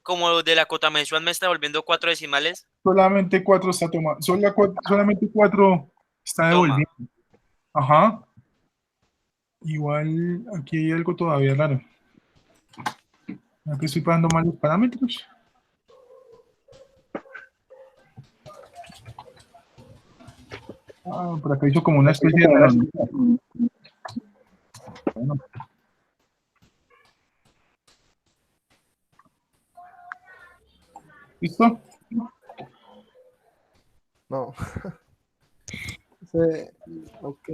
como de la cuota mensual me está volviendo 4 decimales. Solamente 4 está tomando. Solamente 4 está Toma. devolviendo. Ajá. Igual aquí hay algo todavía raro. Aquí estoy pagando mal los parámetros. Ah, por acá hizo como una especie de... Bueno. ¿Listo? No. Sí, ok.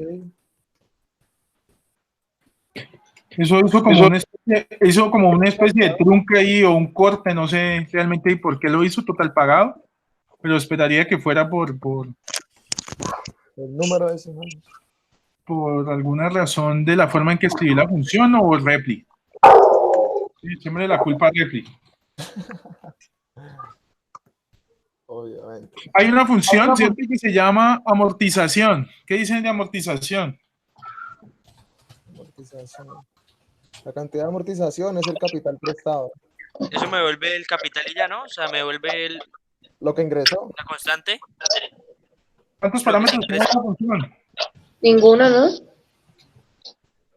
Eso hizo como una especie de trunca ahí o un corte, no sé realmente por qué lo hizo total pagado, pero esperaría que fuera por El número de decimales. por alguna razón de la forma en que escribí la función o el repli. Sí, siempre la culpa a repli. Obviamente. Hay una función, ¿cierto?, que se llama amortización. ¿Qué dicen de amortización? Amortización. La cantidad de amortización es el capital prestado. Eso me vuelve el capital y ya, ¿no? O sea, me vuelve Lo que ingresó. la constante. ¿Cuántos parámetros tiene esta función? Ninguno, ¿no?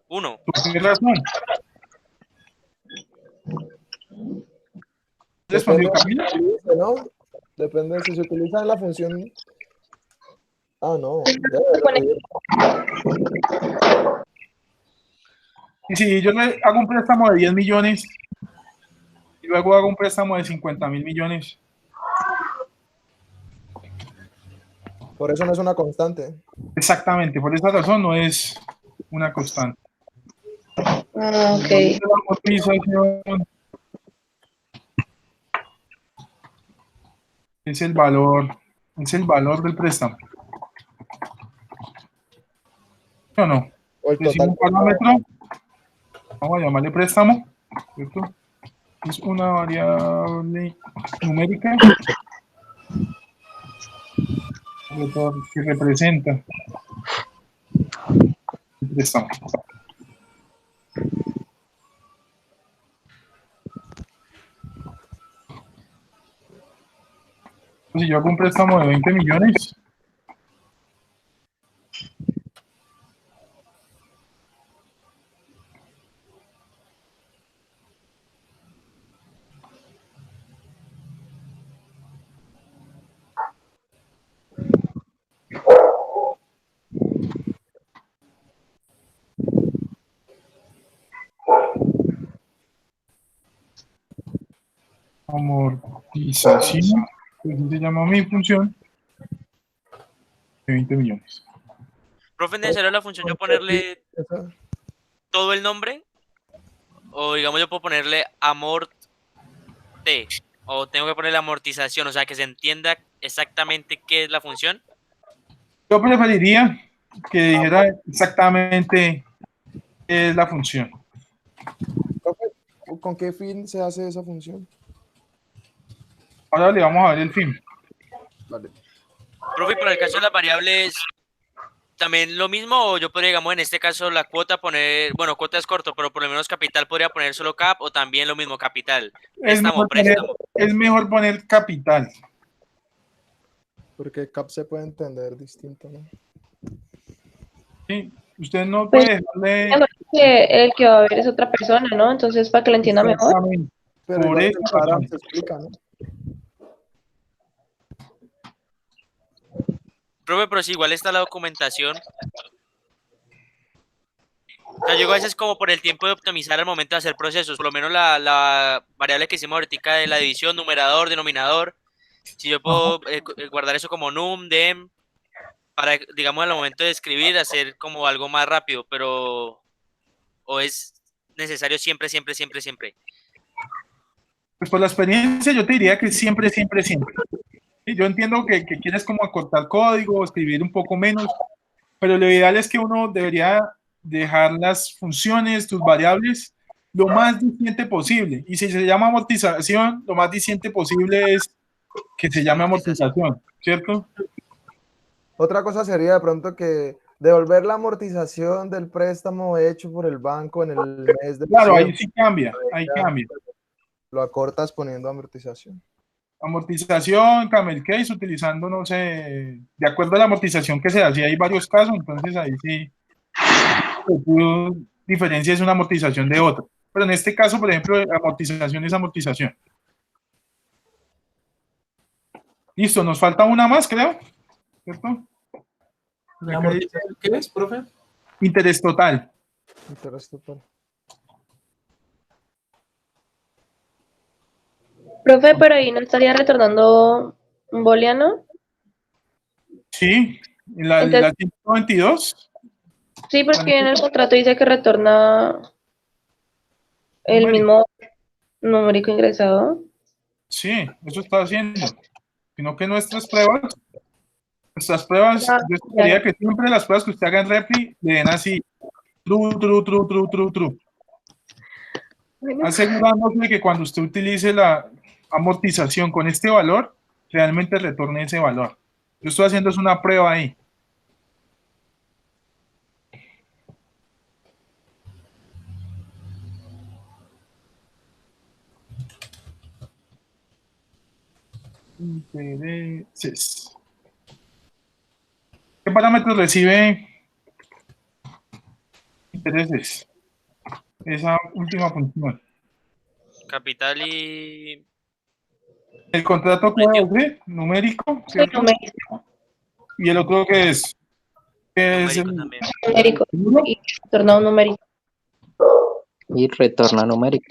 1. ¿Por qué razón? Depende ¿Respondió Camila? ¿no? Depende si se utiliza en la función. Ah, no. Y si yo le hago un préstamo de 10 millones y luego hago un préstamo de 50.000 millones, Por eso no es una constante. exactamente, por esa razón no es una constante. Ah, ok. La amortización es el valor del préstamo. ¿Sí o no? O el Decimos un total. parámetro, vamos a llamarle préstamo, ¿cierto? Es una variable numérica que representa el préstamo. Si yo hago un préstamo de 20 millones, amortización, pues así se llama mi función, de 20 millones. Profe, ¿es necesario la función yo ponerle todo el nombre? O digamos yo puedo ponerle amort T. O tengo que ponerle amortización, o sea, que se entienda exactamente qué es la función. Yo preferiría que dijera exactamente qué es la función. ¿Con qué fin se hace esa función? Ahora le vamos a ver el fin. Vale. Profe, por el caso de las variables, ¿también lo mismo? O yo podría, digamos, en este caso la cuota poner, bueno, cuota es corto, pero por lo menos capital podría poner solo cap, o también lo mismo, capital. Préstamo. Es mejor poner capital. Porque cap se puede entender distinto, ¿no? Sí, usted no puede dejarle... Mejor que el que va a ver es otra persona, ¿no? Entonces, para que lo entienda mejor. Exactamente. Pero Por igual eso el parámetro se explica, ¿no? Profe, pero si igual está la documentación. O sea, yo a veces como por el tiempo de optimizar al momento de hacer procesos, por lo menos la variable que hicimos ahorita de la división, numerador, denominador, si yo puedo guardar eso como num, dem, para, digamos, al momento de escribir, hacer como algo más rápido, pero o es necesario siempre. Pues por la experiencia yo te diría que siempre. Sí, yo entiendo que quieres como acortar código, escribir un poco menos, pero lo ideal es que uno debería dejar las funciones, tus variables, lo más diciente posible. Y si se llama amortización, lo más diciente posible es que se llame amortización, ¿cierto? Otra cosa sería de pronto que devolver la amortización del préstamo hecho por el banco en el mes de Claro, ahí diciembre. sí cambia, ahí cambia. Lo acortas poniendo amortización. Amortización, camel case, utilizando, no sé, de acuerdo a la amortización que sea. Si hay varios casos, entonces ahí sí diferencia es una amortización de otra. Pero en este caso, por ejemplo, amortización es amortización. Listo, nos falta una más, creo. ¿Cierto? ¿La amortización qué es, profe? Interés total. Interés total. Profe, pero ahí no estaría retornando un booleano. Sí, la Entonces, 122. sí, porque en el contrato dice que retorna el mismo numérico ingresado. Sí, eso está haciendo. Sino que nuestras pruebas, yo esperaría que siempre las pruebas que usted haga en Repli le den así, true, true, true, true, true, true. Bueno. Asegurándose de que cuando usted utilice la amortización con este valor, realmente retorne ese valor. Yo estoy haciendo es una prueba ahí. Intereses. ¿Qué parámetros recibe intereses? Esa última función. Capital y... El contrato que numérico, ¿cierto? Numérico. Y el otro que es el también. Numérico. Y retorna un numérico. Y retorna numérico.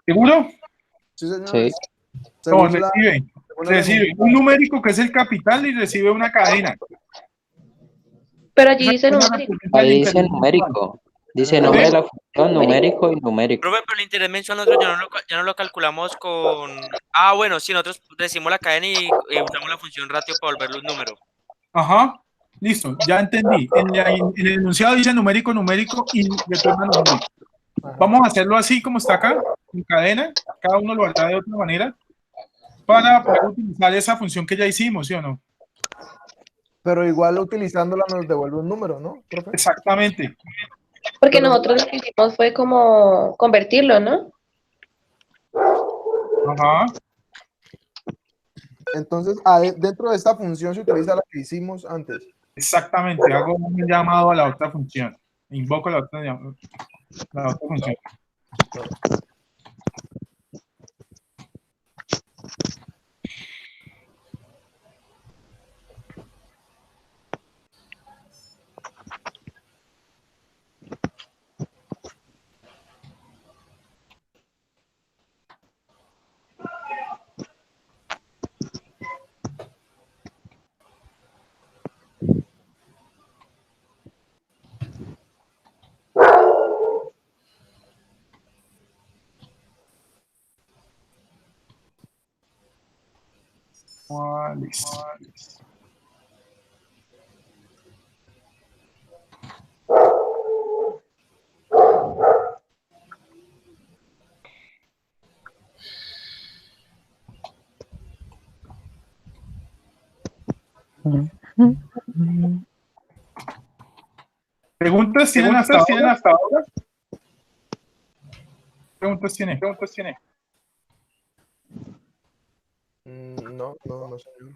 ¿Seguro? Sí, señor. Sí. No, Según recibe un numérico que es el capital y recibe una cadena. Pero allí dice numérico. Ahí dice numérico. Dice nombre de la función, numérico y numérico. Profe, pero el interés mensual nosotros ya no lo calculamos con... Ah, bueno, sí, nosotros decimos la cadena y usamos la función ratio para volverlo un número. Ajá, listo, ya entendí. En el enunciado dice numérico, numérico y retorna numérico. Vamos a hacerlo así como está acá, en cadena. Cada uno lo hará de otra manera para poder utilizar esa función que ya hicimos, ¿sí o no? Pero igual utilizándola nos devuelve un número, ¿no, profe? Exactamente. Porque nosotros lo que hicimos fue como convertirlo, ¿no? Ajá. Entonces, dentro de esta función se utiliza la que hicimos antes. Exactamente, hago un llamado a la otra función. Invoco la otra función. ¿Cuáles? ¿Preguntas tienen hasta ahora? ¿Preguntas tiene? No, señor.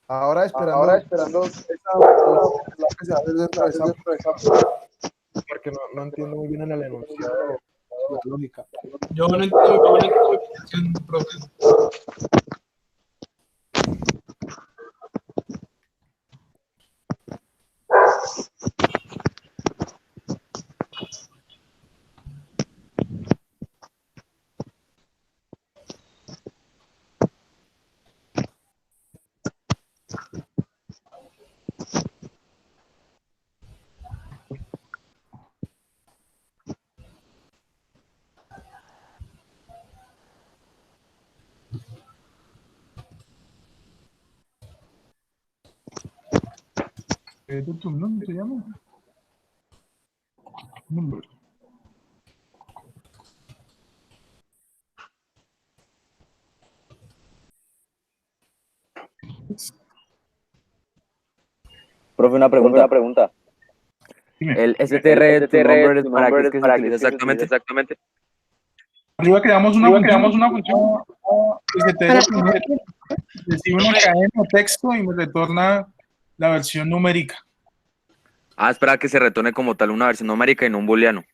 Ahora esperando que se hace dentro de esa, porque no entiendo muy bien en el enunciado la lógica. Yo no entiendo muy bien la explicación, profe. ¿Cómo se llama? Número. Profe, una pregunta. Dime. El STR, ¿para qué es que se utiliza exactamente? Arriba creamos una función que se te recibe una cadena de texto y me retorna la versión numérica. Ah, es para que se retorne como tal una versión numérica y no un booleano.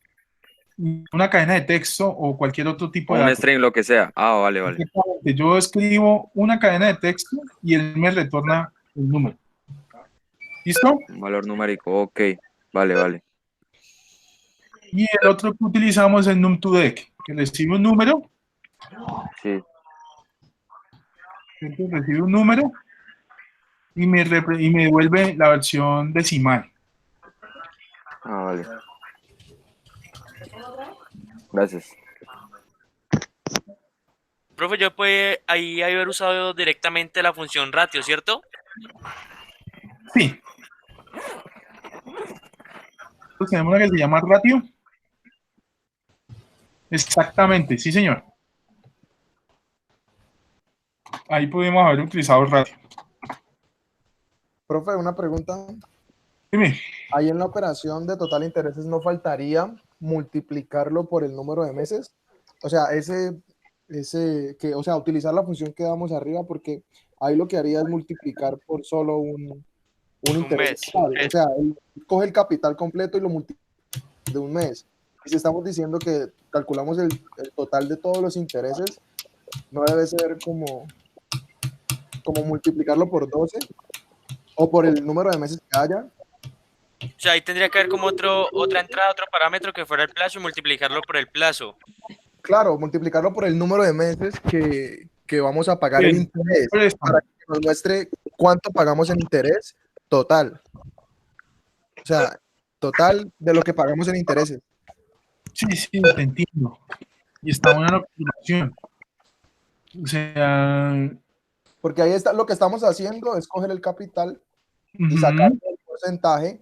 Una cadena de texto o cualquier otro tipo O de un datos. string, lo que sea. Ah, vale. Exactamente. Yo escribo una cadena de texto y él me retorna el número. ¿Listo? Un valor numérico, ok. Vale. Y el otro que utilizamos es num2dec, que recibe un número. Sí. Entonces recibe un número y me devuelve la versión decimal. Ah, vale. Gracias. Profe, yo puedo ahí haber usado directamente la función ratio, ¿cierto? Sí. Entonces tenemos una que se llama ratio. Exactamente, sí, señor. Ahí pudimos haber utilizado ratio. Profe, una pregunta. Dime. Ahí en la operación de total intereses no faltaría multiplicarlo por el número de meses. O sea, utilizar la función que damos arriba, porque ahí lo que haría es multiplicar por solo un interés. mes. O sea, él coge el capital completo y lo multiplica de un mes. Y si estamos diciendo que calculamos el total de todos los intereses, no debe ser como multiplicarlo por 12 o por el número de meses que haya. O sea, ahí tendría que haber como otra entrada, otro parámetro que fuera el plazo y multiplicarlo por el plazo. Claro, multiplicarlo por el número de meses que vamos a pagar Bien. el interés, para que nos muestre cuánto pagamos en interés total. O sea, total de lo que pagamos en intereses. Sí, te entiendo. Y está buena la operación. O sea, Porque ahí está, lo que estamos haciendo es coger el capital y ujú, sacar el porcentaje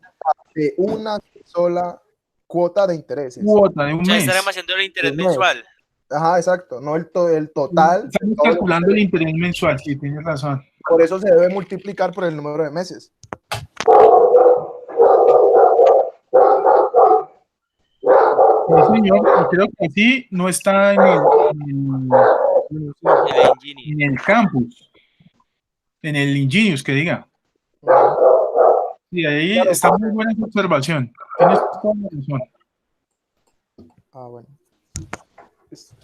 de una sola cuota de intereses. cuota de O un sea, mes. estaremos haciendo el interés Un mes. mensual. Ajá, exacto, no el total. Estamos calculando el interés mensual, sí, tienes razón. Por eso se debe multiplicar por el número de meses. Sí, señor, y creo que así no está en el campus, en el Ingenious, que diga. Y ahí Claro, está muy buena esa observación. Tienes toda la razón. Ah, bueno. Listo.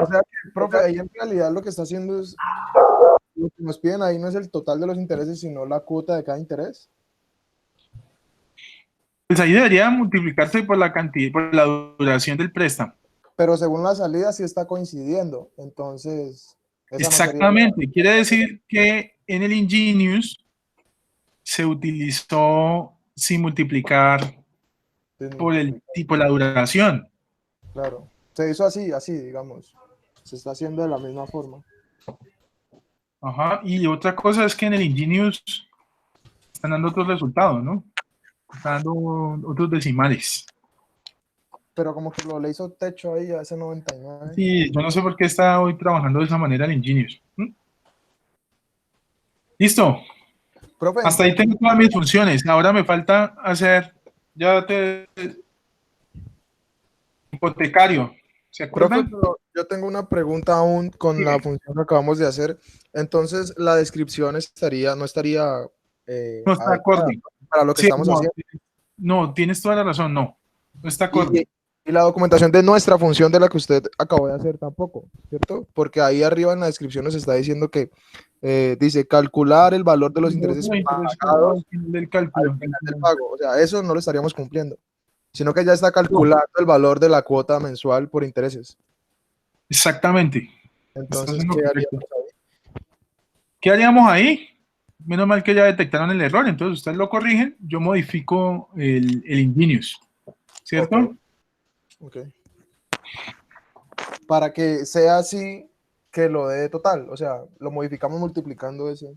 O sea, que, profe, ahí en realidad lo que está haciendo es, lo que nos piden ahí no es el total de los intereses, sino la cuota de cada interés. Pues ahí debería multiplicarse por la cantidad, por la duración del préstamo. Pero según la salida sí está coincidiendo. Entonces, esa no sería Exactamente. Quiere decir que en el Ingenious se utilizó sin multiplicar por el tipo, la duración. Claro. Se hizo así, digamos. Se está haciendo de la misma forma. Ajá. Y otra cosa es que en el Ingenious están dando otros resultados, ¿no? Están dando otros decimales. Pero como que lo le hizo techo ahí a ese 99. Sí, yo no sé por qué está hoy trabajando de esa manera el Ingenious. Listo. Profe, Hasta ahí tengo todas mis funciones. Ahora me falta hacer hipotecario. ¿Se profe, acuerdan? pero yo tengo una pregunta aún con la función que acabamos de hacer. Entonces, la descripción no estaría No está adecuada acorde. para lo que Sí, estamos haciendo. no, tienes toda la razón, no. No está acorde. Y la documentación de nuestra función de la que usted acabó de hacer tampoco, ¿cierto? Porque ahí arriba en la descripción nos está diciendo que dice calcular el valor de los intereses pagados del cálculo. al final del pago. O sea, eso no lo estaríamos cumpliendo, sino que ya está calculando el valor de la cuota mensual por intereses. Exactamente. Entonces, Estás en lo ¿qué correcto. haríamos ahí? ¿Qué haríamos ahí? Menos mal que ya detectaron el error, entonces ustedes lo corrigen, yo modifico el ingenious, ¿cierto? Ok. Para que sea así, que lo dé total. O sea, lo modificamos multiplicando ese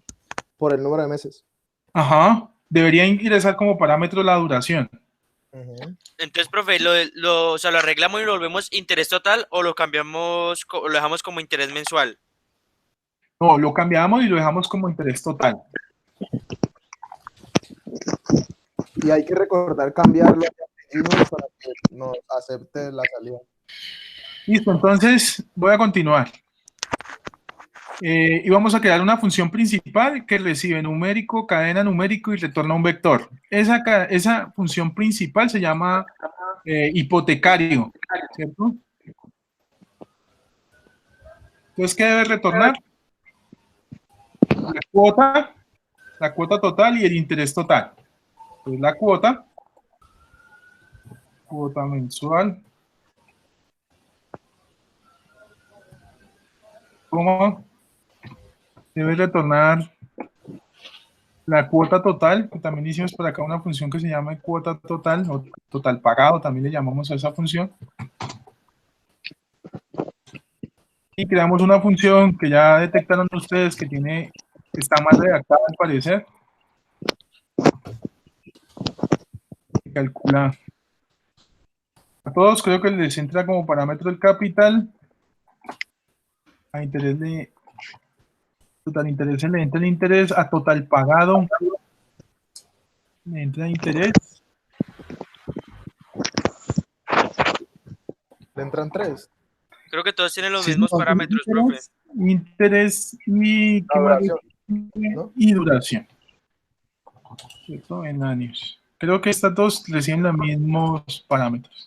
por el número de meses. Ajá. Debería ingresar como parámetro la duración. Entonces, profe, o sea, ¿lo arreglamos y lo volvemos interés total o lo cambiamos, lo dejamos como interés mensual? No, lo cambiamos y lo dejamos como interés total. Y hay que recordar cambiarlo para que nos acepte la salida. Listo, entonces voy a continuar. Y vamos a crear una función principal que recibe numérico, cadena numérico y retorna un vector. Esa función principal se llama hipotecario, ¿cierto? Entonces, ¿qué debe retornar? La cuota total y el interés total. Entonces, la cuota mensual, ¿cómo? Debe retornar la cuota total, que también hicimos por acá una función que se llama cuota total, o total pagado, también le llamamos a esa función. Y creamos una función que ya detectaron ustedes que está mal redactada al parecer. Calcula. A todos creo que les entra como parámetro el capital. A interés de total interés le entra el interés, a total pagado le entra interés. Le entran 3. Creo que todos tienen los mismos parámetros, profe. Interés y, duración, ¿no? Y duración. ¿Cierto? En años. Creo que estas dos reciben los mismos parámetros.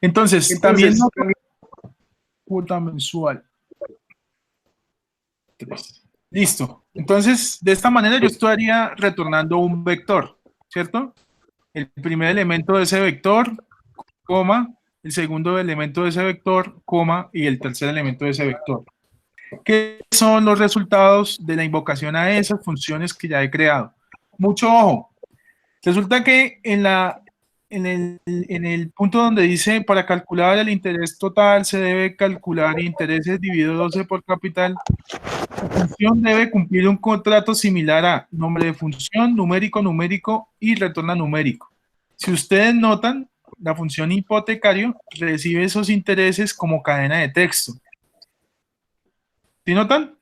Entonces también cuota mensual. 3. Listo. Entonces, de esta manera yo estaría retornando un vector, ¿cierto? El primer elemento de ese vector, coma, el segundo elemento de ese vector, coma, y el tercer elemento de ese vector. ¿Qué son los resultados de la invocación a esas funciones que ya he creado? Mucho ojo. Resulta que en el punto donde dice para calcular el interés total se debe calcular intereses dividido 12 por capital, la función debe cumplir un contrato similar a nombre de función, numérico, numérico y retorna numérico. Si ustedes notan, la función hipotecario recibe esos intereses como cadena de texto. ¿Sí notan?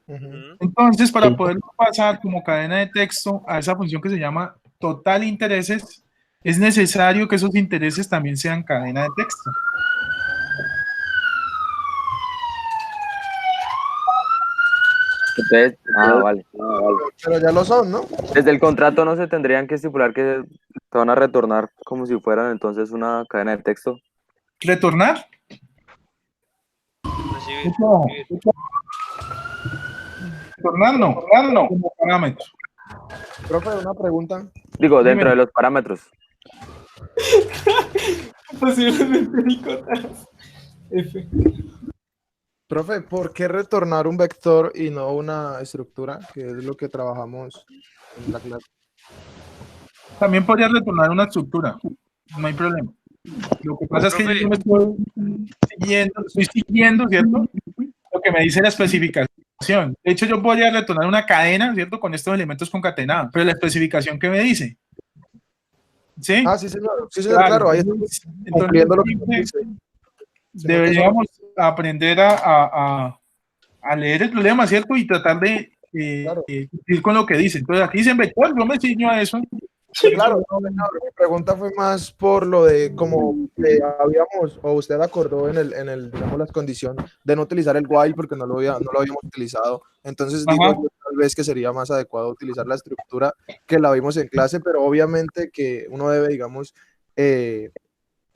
Entonces, para poder pasar como cadena de texto a esa función que se llama total intereses, es necesario que esos intereses también sean cadena de texto. Entonces, vale. Pero ya lo son, ¿no? Desde el contrato no se tendrían que estipular que te van a retornar como si fueran entonces una cadena de texto. ¿Retornar? Retornar no, como parámetro. Profe, una pregunta. Digo, dentro de los parámetros. Posiblemente Nicotas. F. Profe, ¿por qué retornar un vector y no una estructura? Que es lo que trabajamos en la clase. También podría retornar una estructura, no hay problema. Lo que pasa es que yo me estoy siguiendo, ¿cierto? Lo que me dice la especificación. De hecho, yo podría retornar una cadena, ¿cierto? Con estos elementos concatenados, pero la especificación, ¿qué me dice? ¿Sí? Ah, sí, señor. Sí, señor, claro. Ahí estamos cumpliendo lo que nos dice. Deberíamos aprender a leer el problema, ¿cierto? Y tratar de cumplir con lo que dice. Entonces, aquí dicen vector, yo me ciño a eso. Claro, no, mi pregunta fue más por lo de como habíamos, o usted acordó digamos, las condiciones de no utilizar el while porque no lo habíamos utilizado. Entonces digo yo, tal vez que sería más adecuado utilizar la estructura que la vimos en clase, pero obviamente que uno debe, digamos,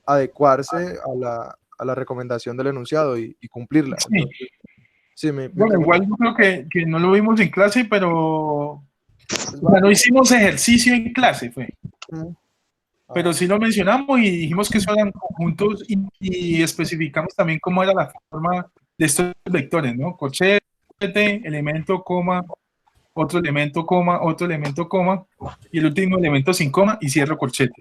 adecuarse a la recomendación del enunciado y cumplirla. Sí. Entonces, sí, bueno, igual yo creo que no lo vimos en clase, pero no hicimos ejercicio en clase, fue. Pero sí lo mencionamos y dijimos que eso eran conjuntos y especificamos también cómo era la forma de estos vectores, ¿no? Corchete, elemento, coma otro elemento, coma, otro elemento, coma, y el último elemento sin coma y cierro corchete.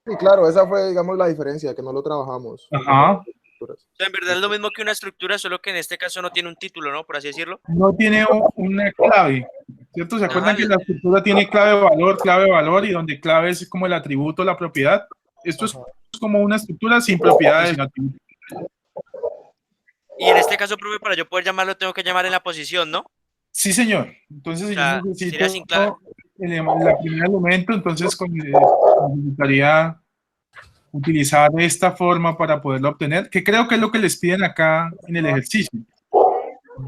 Sí, claro, esa fue, digamos, la diferencia, que no lo trabajamos. Ajá. O sea, en verdad es lo mismo que una estructura, solo que en este caso no tiene un título, ¿no? Por así decirlo. No tiene una clave, ¿cierto? ¿Se acuerdan Ajá. que la estructura tiene clave, valor, y donde clave es como el atributo, la propiedad? Esto es como una estructura sin propiedades, sin atributos. Y en este caso, profe, para yo poder llamarlo, tengo que llamar en la posición, ¿no? Sí, señor. Entonces, si O sea, yo necesito sería sin clave. el primer elemento, entonces necesitaría utilizar esta forma para poderlo obtener, que creo que es lo que les piden acá en el ejercicio.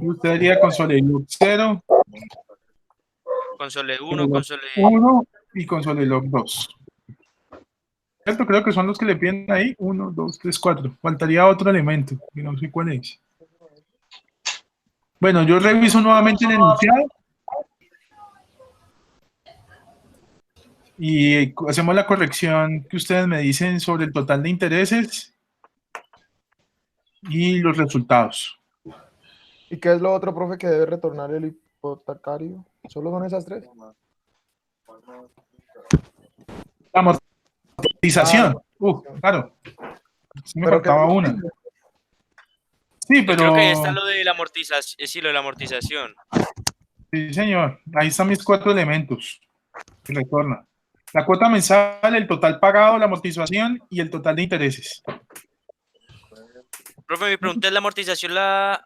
Usted haría console log 0, Console 1, console 1 y console log 2. ¿Cierto? Creo que son los que le piden ahí. 1, 2, 3, 4. Faltaría otro elemento, que no sé cuál es. Bueno, yo reviso nuevamente el enunciado. Y hacemos la corrección que ustedes me dicen sobre el total de intereses y los resultados. ¿Y qué es lo otro, profe, que debe retornar el hipotecario? ¿Solo son esas tres? La amortización. Claro. Sí me faltaba una. Sí, pero... Creo que ahí está lo de la amortización. Sí, lo de la amortización. Sí, señor. Ahí están mis 4 elementos que retorna. La cuota mensal, el total pagado, la amortización y el total de intereses. Profe, mi pregunta es, ¿la amortización la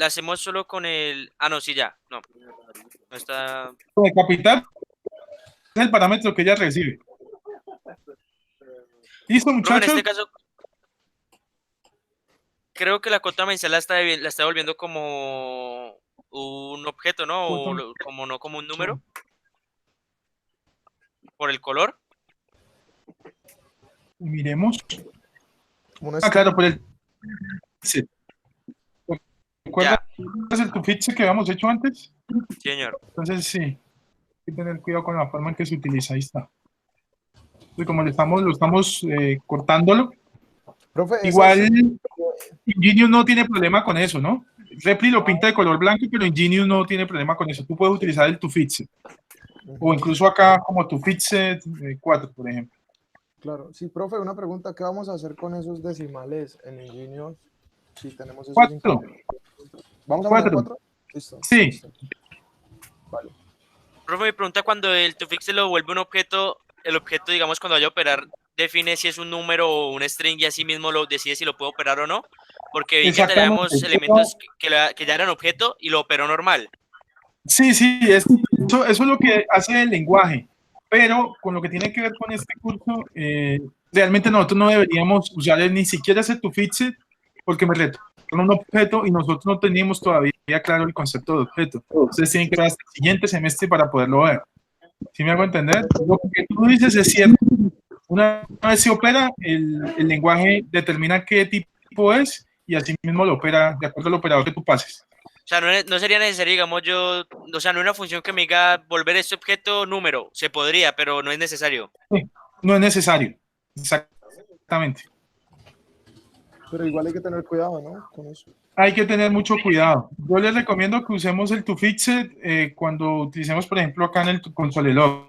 hacemos solo con el... Ah, no, sí, ya. No. No está... Con el capital es el parámetro que ella recibe. ¿Listo, muchachos? Profe, en este caso, creo que la cuota mensal la está volviendo como un objeto, ¿no? O no como un número. Por el color. Miremos. Ah, claro, por el... Sí. ¿Recuerdas el tufixe que habíamos hecho antes? Sí, señor. Entonces, sí. Hay que tener cuidado con la forma en que se utiliza. Ahí está. Entonces, como lo estamos cortándolo. Profe, igual, Ingenious no tiene problema con eso, ¿no? Repli lo pinta de color blanco, pero Ingenious no tiene problema con eso. Tú puedes utilizar el tufixe. O incluso acá como tufixe 4, por ejemplo. Claro. Sí, profe, una pregunta. ¿Qué vamos a hacer con esos decimales en Ingenious si tenemos esos 4. ¿Vamos a poner 4? Listo. Sí. Listo. Vale. Profe, me pregunta cuando el tufixe lo vuelve un objeto, el objeto, digamos, cuando vaya a operar, define si es un número o un string y así mismo lo decide si lo puede operar o no. Porque vi que teníamos elementos que ya eran objeto y lo operó normal. Sí, eso es lo que hace el lenguaje. Pero con lo que tiene que ver con este curso, realmente nosotros no deberíamos usar ni siquiera ese tufixe porque me retorna un objeto y nosotros no teníamos todavía claro el concepto de objeto. Ustedes tienen que ver hasta el siguiente semestre para poderlo ver. ¿Sí me hago entender? Lo que tú dices es cierto. Una vez se opera, el lenguaje determina qué tipo es y así mismo lo opera de acuerdo al operador que tú pases. O sea, no sería necesario, digamos, o sea, no es una función que me diga volver este objeto número. Se podría, pero no es necesario. Sí, no es necesario. Exactamente. Pero igual hay que tener cuidado, ¿no? Con eso. Hay que tener mucho cuidado. Yo les recomiendo que usemos el tufixe cuando utilicemos, por ejemplo, acá en el console log,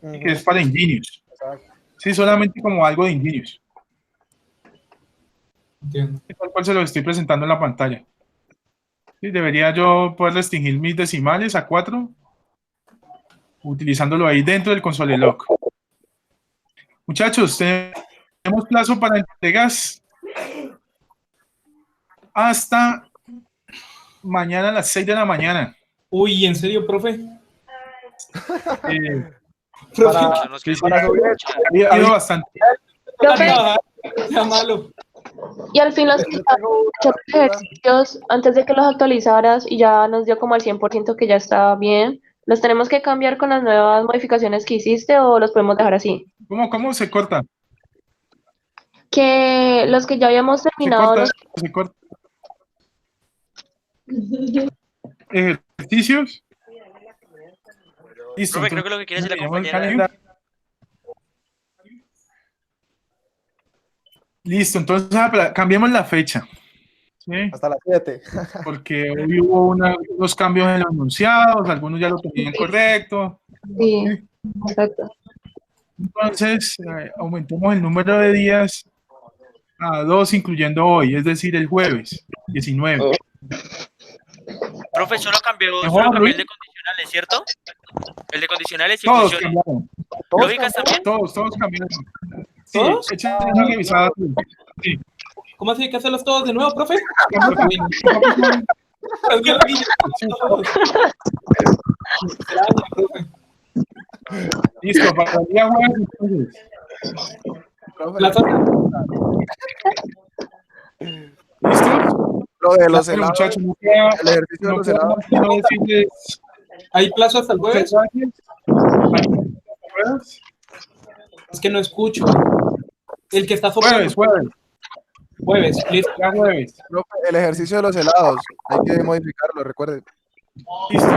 que es para Ingenious. Exacto. Sí, solamente como algo de Ingenious. Entiendo. Tal cual se lo estoy presentando en la pantalla. Sí, debería yo poder restringir mis decimales a 4 utilizándolo ahí dentro del console log. Muchachos, tenemos plazo para entregas hasta mañana a las 6 de la mañana. Uy, ¿en serio, profe? Ha ido bastante. Profe, Ya malo. y al fin los ejercicios, antes de que los actualizaras y ya nos dio como al 100% que ya estaba bien, ¿los tenemos que cambiar con las nuevas modificaciones que hiciste o los podemos dejar así? ¿Cómo se corta? Que los que ya habíamos terminado... Se corta. Ejercicios. Listo. Profe, creo que lo que quiere decir la compañera... Listo, entonces cambiemos la fecha. ¿sí? Hasta las 7. Porque hoy hubo unos cambios en los enunciados, algunos ya lo tenían correcto. Sí, exacto. Entonces, aumentemos el número de días a 2, incluyendo hoy, es decir, el jueves 19. Profe, solo cambió Mejor, el Luis. de condicionales, ¿cierto? El de condicionales y Todos funciones. cambiaron. ¿Lógicas también? Todos cambiaron. Sí, ¿Todos? échale una revisada. Sí. ¿Cómo así hay que hacerlos todos de nuevo, profe? Listo, para el día jueves, entonces. ¿Listos? Lo de los Claro, helados, muchachos, no queda, el ejercicio de no los queda helados. más que no decirles ¿Hay plazo hasta el muchas jueves? gracias. Es que no escucho. El que está Jueves, soplando. jueves, Jueves, listo. ya jueves. Profe, el ejercicio de los helados, hay que modificarlo, recuerde. Listo.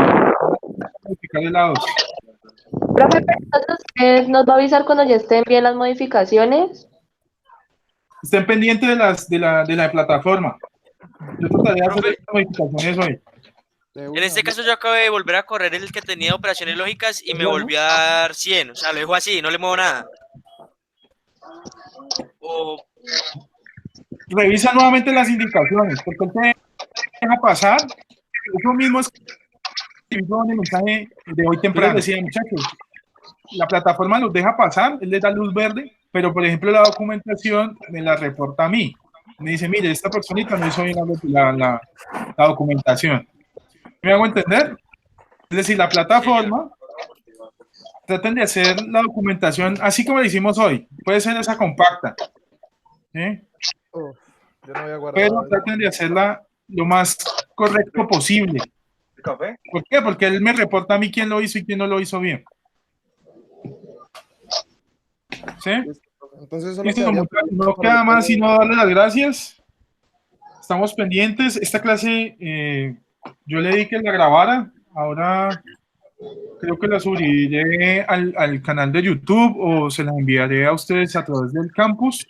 Modificar helados. Profe, pero entonces nos va a avisar cuando ya estén bien las modificaciones. Estén pendientes de la plataforma. Yo trataré de hacer Profe. estas modificaciones hoy. En este caso yo acabé de volver a correr el que tenía operaciones lógicas y me volvió a dar 100. O sea, lo dejo así, no le muevo nada. O Revisa nuevamente las indicaciones, porque él te deja pasar. Eso mismo es en el mensaje de hoy temprano. Decía, muchachos, la plataforma los deja pasar, él les da luz verde, pero por ejemplo la documentación me la reporta a mí. Me dice, mire, esta personita no hizo bien la documentación. ¿Me hago entender? Es decir, la plataforma traten de hacer la documentación así como la hicimos hoy. Puede ser esa compacta. ¿Sí? Yo no había Pero guardado eso. traten de hacerla lo más correcto posible. ¿Por qué? Porque él me reporta a mí quién lo hizo y quién no lo hizo bien. ¿Sí? Entonces solo Listo, quedaría muchachos, no para queda el más jueves. sino darle las gracias. Estamos pendientes. Esta clase yo le di que la grabara. Ahora creo que la subiré al canal de YouTube o se la enviaré a ustedes a través del campus.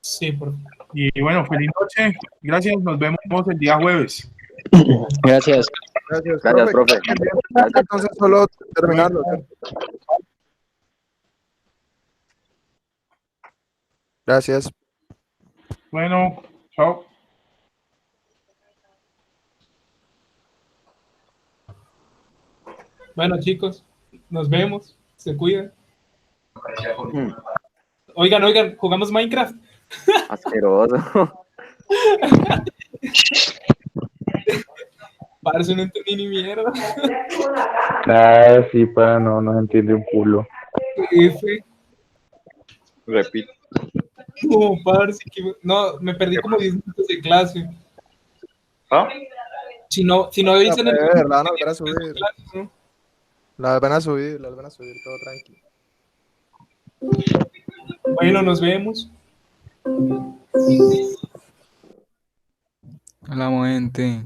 Sí, profe. Y bueno, feliz noche. Gracias. Nos vemos el día jueves. Gracias. Gracias, Gracias, profe. Entonces solo terminarlo. Gracias. Bueno, chao. Bueno, chicos, nos vemos. Se cuidan. Oigan, ¿jugamos Minecraft? Asqueroso. Parece no entendí ni mierda. Ah, sí, para no entiende un culo. F. Repito. No, parce, no, me perdí como 10 minutos de clase. ¿Ah? Si no dicen el La van a volver a subir. ¿no? La van a subir, todo tranquilo. Bueno, nos vemos. Hola, gente.